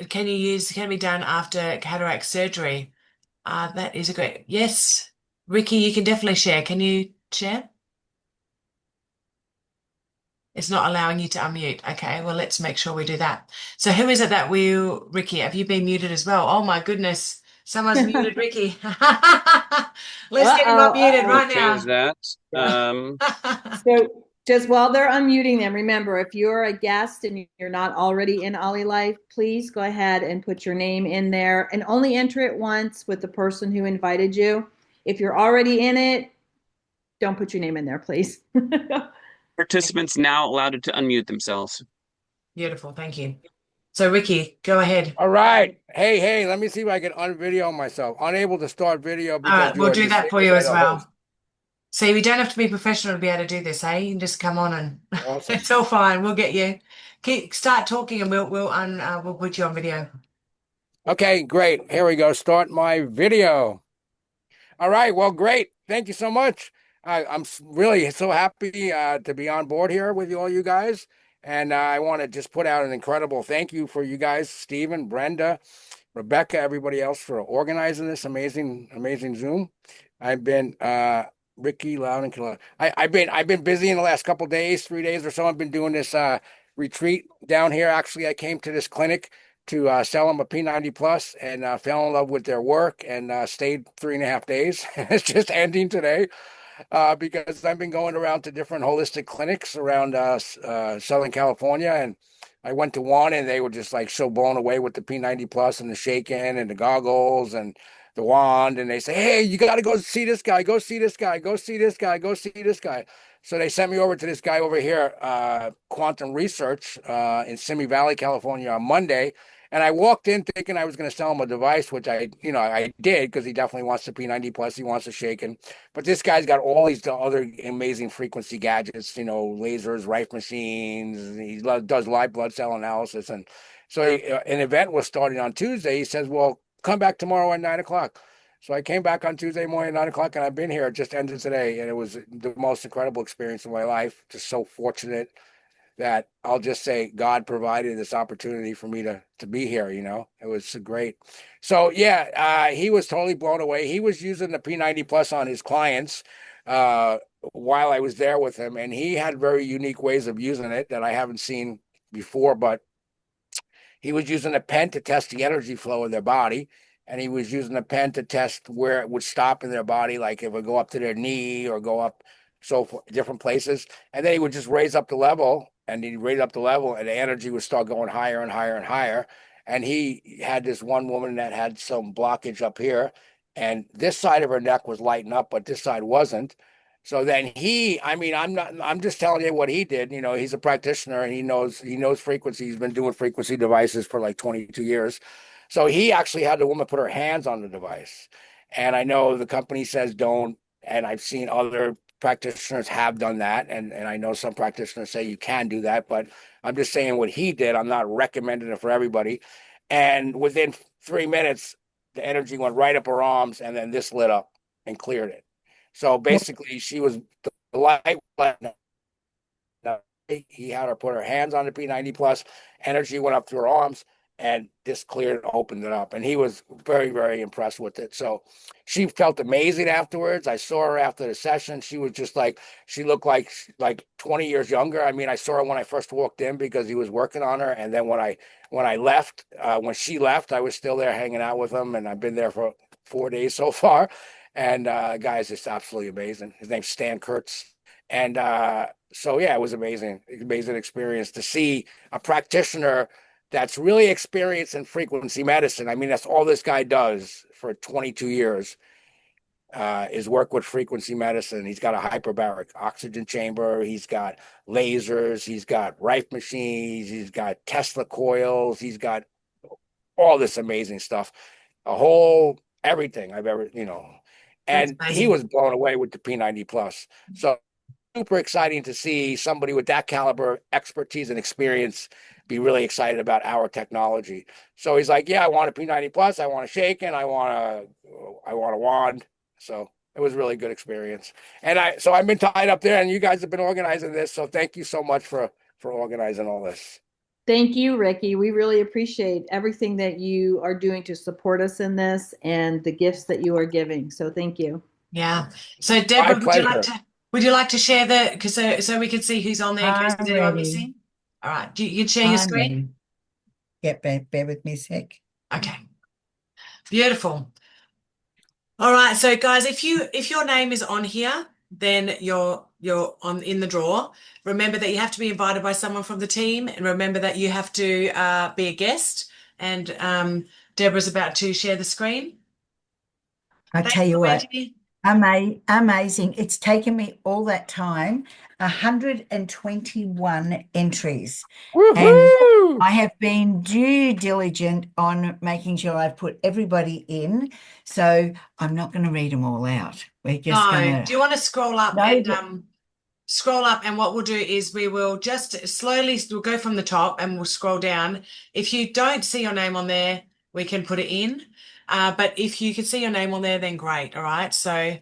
can it be done after cataract surgery? That is a great, yes. Ricky, you can definitely share. Can you share? It's not allowing you to unmute. Okay, well, let's make sure we do that. So who is it that Ricky, have you been muted as well? Oh my goodness, someone's muted Ricky. Let's get him unmuted Uh-oh. right Change now. that. So just while they're unmuting them, remember, if you're a guest and you're not already in Ollie Life, please go ahead and put your name in there and only enter it once with the person who invited you. If you're already in it, don't put your name in there, please. Participants now allowed to unmute themselves. Beautiful, thank you. So Ricky, go ahead. All right. Hey, let me see if I can unvideo myself. Unable to start video All because right, you we'll are do that for disabled you as as a host. well. See, we don't have to be professional to be able to do this, eh? You can just come on and Awesome. it's all fine. We'll get you. Start talking and we'll put you on video. Okay, great. Here we go. Start my video. All right. Well, great. Thank you so much. I'm really so happy to be on board here with all you guys. And I want to just put out an incredible thank you for you guys, Stephen, Brenda, Rebecca, everybody else for organizing this amazing Zoom. I've been Ricky Loud and Killer. I've been busy in the last couple days, 3 days or so. I've been doing this retreat down here. Actually, I came to this clinic to sell them a P90 Plus and fell in love with their work and stayed 3.5 days. It's just ending today because I've been going around to different holistic clinics around Southern California, and I went to one, and they were just like so blown away with the P90 Plus and the shaken and the goggles and the wand, and they say, "Hey, you got to go see this guy. Go see this guy. Go see this guy. Go see this guy." So they sent me over to this guy over here, Quantum Research, in Simi Valley, California, on Monday. And I walked in thinking I was going to sell him a device, which I did because he definitely wants the P90 Plus. He wants a shaken. But this guy's got all these other amazing frequency gadgets, lasers, Rife machines. He does live blood cell analysis. And so an event was starting on Tuesday. He says, well, come back tomorrow at 9 o'clock. So I came back on Tuesday morning at 9 o'clock, and I've been here. It just ended today. And it was the most incredible experience of my life. Just so fortunate that I'll just say God provided this opportunity for me to be here. It was great. So yeah, he was totally blown away. He was using the P90 Plus on his clients while I was there with him, and he had very unique ways of using it that I haven't seen before. But he was using a pen to test the energy flow of their body, and he was using a pen to test where it would stop in their body, like if it would go up to their knee or go up different places. And then he would just raise up the level, and he'd raise up the level, and the energy would start going higher and higher and higher. And he had this one woman that had some blockage up here, and this side of her neck was lighting up, but this side wasn't. So then I'm just telling you what he did. He's a practitioner and he knows frequency. He's been doing frequency devices for like 22 years. So he actually had the woman put her hands on the device. And I know the company says don't, and I've seen other practitioners have done that. And I know some practitioners say you can do that, but I'm just saying what he did. I'm not recommending it for everybody. And within 3 minutes, the energy went right up her arms, and then this lit up and cleared it. So basically, she was the light. He had her put her hands on the P90 Plus. Energy went up to her arms, and this cleared and opened it up. And he was very, very impressed with it. So she felt amazing afterwards. I saw her after the session. She was just like, she looked like 20 years younger. I mean, I saw her when I first walked in because he was working on her. And then when I left, when she left, I was still there hanging out with him. And I've been there for 4 days so far. And the guy is just absolutely amazing. His name's Stan Kurtz. And so, yeah, it was amazing experience to see a practitioner that's really experienced in frequency medicine. I mean, that's all this guy does for 22 years. his work with frequency medicine. He's got a hyperbaric oxygen chamber. He's got lasers. He's got Rife machines. He's got Tesla coils. He's got all this amazing stuff, a whole everything I've ever, That's and he amazing. was blown away with the P90 Plus. So super exciting to see somebody with that caliber, expertise, and experience be really excited about our technology. So he's like, "Yeah, I want a P90 Plus. I want a Shaken. I want a wand." So it was a really good experience. And I've been tied up there, and you guys have been organizing this. So thank you so much for organizing all this. Thank you, Ricky. We really appreciate everything that you are doing to support us in this and the gifts that you are giving. So thank you. Yeah. So Deborah, My pleasure. would you like to share because so we can see who's on there in case I'm there's anyone ready. missing? All right. You can share your I'm screen? ready. Yeah, bear with me a sec. Okay. Beautiful. All right. So guys, if your name is on here, then you're on in the draw. Remember that you have to be invited by someone from the team, and remember that you have to be a guest. And Deborah's about to share the screen. I Thanks tell you for what, waiting. amazing. It's taken me all that time, 121 entries. And Woohoo! I have been due diligent on making sure I've put everybody in. So I'm not going to read them all out. We're just No. going Do you want to scroll up No, and but- scroll up, and what we'll do is we will just we'll go from the top and we'll scroll down. If you don't see your name on there, we can put it in. But if you can see your name on there, then great. All right. So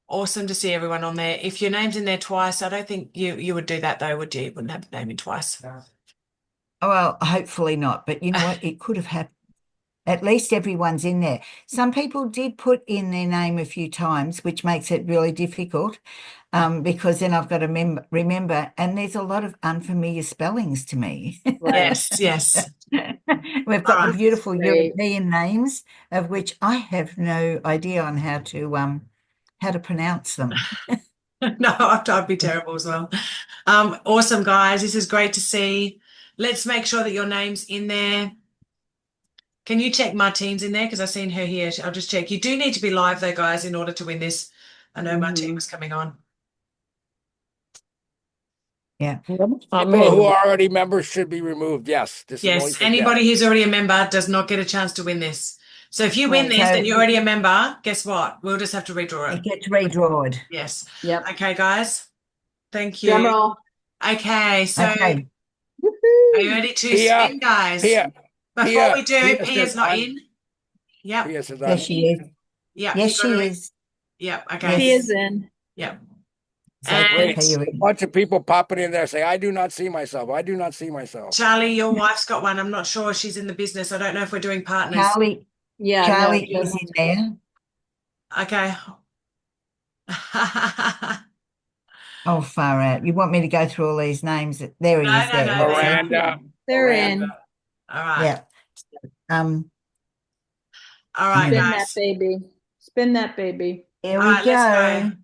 awesome to see everyone on there. If your name's in there twice, I don't think you would do that though, would you? You wouldn't have the name in twice. well, hopefully not. But you know what? It could have happened. At least everyone's in there. Some people did put in their name a few times, which makes it really difficult because then I've got to remember, and there's a lot of unfamiliar spellings to me. Yes, yes. We've got the beautiful European names, of which I have no idea on how to pronounce them. No, I'd be terrible as well. Awesome, guys. This is great to see. Let's make sure that your name's in there. Can you check Martine's in there? Because I've seen her here. I'll just check. You do need to be live though, guys, in order to win this. I know Martine was coming on. Yeah. People who are already members should be removed. Yes, this is only Yes, for anybody guests. who's already a member does not get a chance to win this. So if you win Right. this So- and you're already a member, guess what? We'll just have to redraw It it. gets redrawed. Yes. Yep. Okay, guys. Thank you. Drum roll. Okay, so Okay. are you ready to Pia, spin, guys? Pia, Before we do, Pia Pia's says not I'm- in. Yep. Pia says Yes, she is. Yep. Yes, you gotta she is. Yep. Okay. He is in. Yep. So, And- okay, you're a in. bunch of people popping in there say, I do not see myself. I do not see myself. Charlie, your wife's got one. I'm not sure she's in the business. I don't know if we're doing partners. Charlie Yeah. is in there. Okay. Oh, far out. You want me to go through all these names? There he No, is no, there. no, Let's see. Miranda. They're Miranda. in. All right. Yeah. All right, Spin that guys. baby. Spin that baby. Here All we right, let's go. go.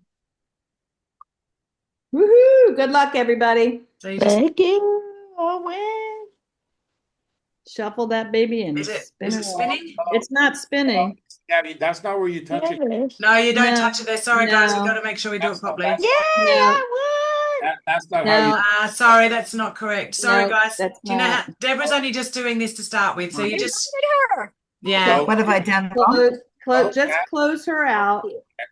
Woohoo! Good luck, everybody. So you just, Thank you. Oh, well. Shuffle that baby and is it spin it. spinning? It's not spinning. Daddy, that's not where you touch it. No, you don't No, touch it there. Sorry, guys. We've no. got to make sure we do it properly. Yeah, No. I would. That's not No. how you. Sorry, that's not correct. Sorry, No, guys. that's Do you know how not. Deborah's only just doing this to start with, so you just No. yeah. What have I done wrong? Just close her out.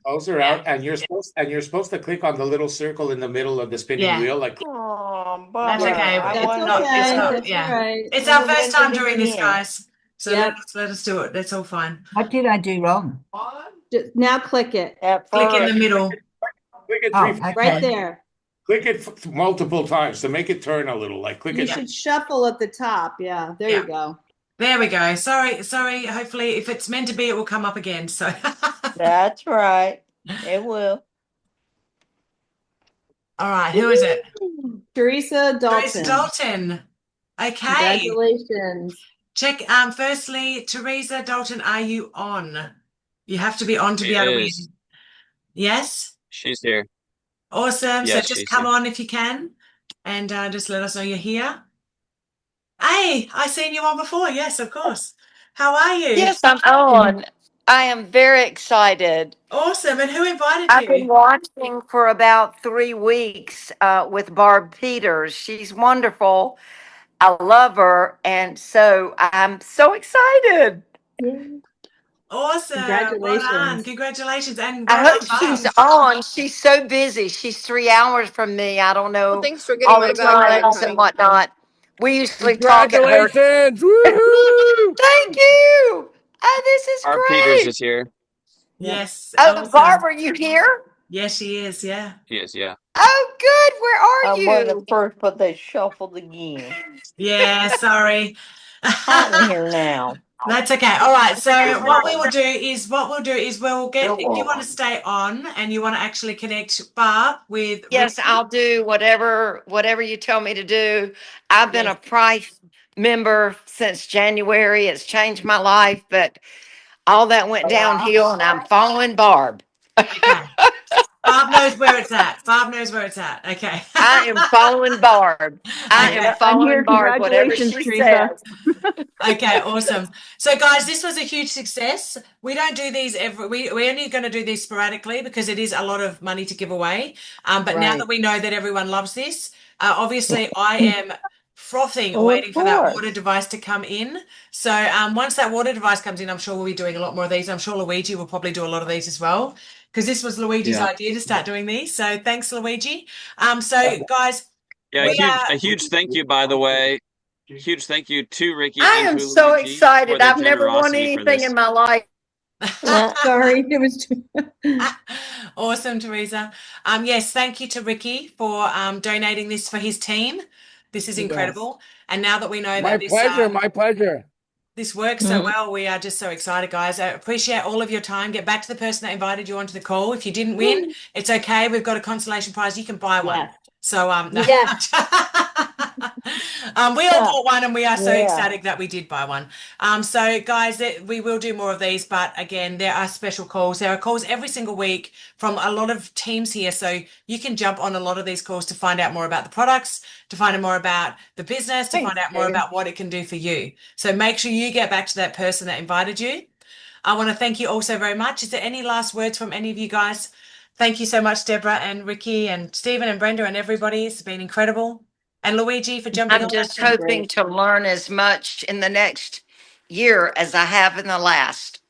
Close her out, and you're supposed to click on the little circle in the middle of the spinning Yeah. wheel, like. That's okay. That's It's okay. not, That's yeah. all right. It's our first time doing this, guys. So Yep. let us do it. That's all fine. What did I do wrong? Just, now click it. Click in the middle. Click it Oh, three. okay. Right there. Click it multiple times to make it turn a little. Like click You it. should shuffle at the top. Yeah, there Yeah. you go. There we go. Sorry. Hopefully, if it's meant to be, it will come up again. So That's right. It will. all right, who is it? Teresa Dalton. Teresa Dalton. Okay. Congratulations. Check. Firstly, Teresa Dalton, are you on? You have to be on to be She able to win. is. Yes. She's here. Awesome. So Yes, just she's come here. on if you can, and just let us know you're here. Hey, I seen you on before. Yes, of course. How are you? Yes, I'm on. I am very excited. Awesome. And who invited I've been you? watching for about 3 weeks with Barb Peters. She's wonderful. I love her. And so I'm so excited. Yay. Awesome. Well done. Congratulations. Congratulations. And I well hope done, she's Barb. on. She's so busy. She's 3 hours from me. I don't Well, know thanks for getting all my the backpack, times and honey. whatnot. We usually talk at her. Congratulations! Woohoo! Thank you. Oh, this is Our Peters great. is here. Yeah. Yes. Oh, Barb, Awesome. are you here? Yes, she is. Yeah. She is, yeah. Oh, good. Where are I'm one of the you? first, but they shuffled again. Yeah. Sorry. Hot in here now. That's okay. All right. So what we'll get, if you want to stay on and you want to actually connect Barb with Yes, Ricky. I'll do whatever you tell me to do. I've been Yes. a Price member since January. It's changed my life, but all that went downhill and I'm following Barb. Okay. Barb knows where it's at. Barb knows where it's at. Okay. I am following Barb. I am Okay. I'm following here. Barb, whatever Congratulations, she Teresa. says. Okay, awesome. So guys, this was a huge success. We don't do these we're only going to do these sporadically because it is a lot of money to give away. But now that Right. we know that everyone loves this, obviously I am frothing Well, of waiting for that course. water device to come in. So once that water device comes in, I'm sure we'll be doing a lot more of these. I'm sure Luigi will probably do a lot of these as well because this was Luigi's Yeah. idea to start doing these. So thanks, Luigi. So guys, Yeah, we a are. huge thank you, by the way. Huge thank you to Ricky I and am to so Luigi for excited. their I've never won generosity for anything this. in my life. Sorry, it was too. Awesome, Teresa. Yes, thank you to Ricky for donating this for his team. This is Yes. incredible. And now that we know My that pleasure, my pleasure. this works so well, we are just so excited, guys. I appreciate all of your time. Get back to the person that invited you onto the call. If you didn't win, it's okay. We've got a consolation prize. You can buy one. Yes. So no. Yes. We all bought one and we are so Yeah. ecstatic that we did buy one. So guys, we will do more of these, but again, there are special calls. There are calls every single week from a lot of teams here. So you can jump on a lot of these calls to find out more about the products, to find out more about the business, to find out more about what it can do for you. So make sure you get back to that person that invited you. I want to thank you also very much. Is there any last words from any of you guys? Thank you so much, Deborah and Ricky and Stephen and Brenda and everybody. It's been incredible. And Luigi for jumping I'm on. just That. hoping to learn as much in the next year as I have in the last.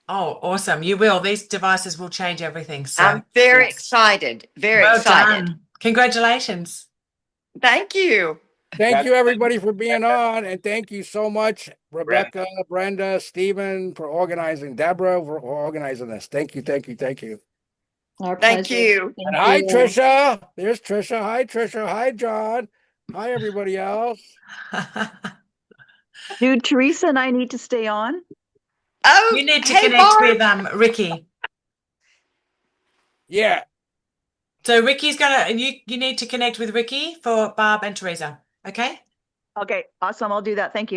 Oh, awesome. You will. These devices will change everything. So I'm very yes. excited. Very Well excited. done. Congratulations. Thank you. Thank you, everybody, for being on. And thank you so much, Rebecca, Brenda, Stephen, for organizing, Deborah, for organizing this. Thank you, thank you, thank you. Our Thank pleasure. you. And Thank hi, you. Trisha. There's Trisha. Hi, Trisha. Hi, John. Hi, everybody else. Do Teresa and I need to stay on? Oh, You need to hey, connect Barb. with Ricky. Yeah. So Ricky's gonna you need to connect with Ricky for Barb and Teresa. Okay? Okay, awesome. I'll do that. Thank you.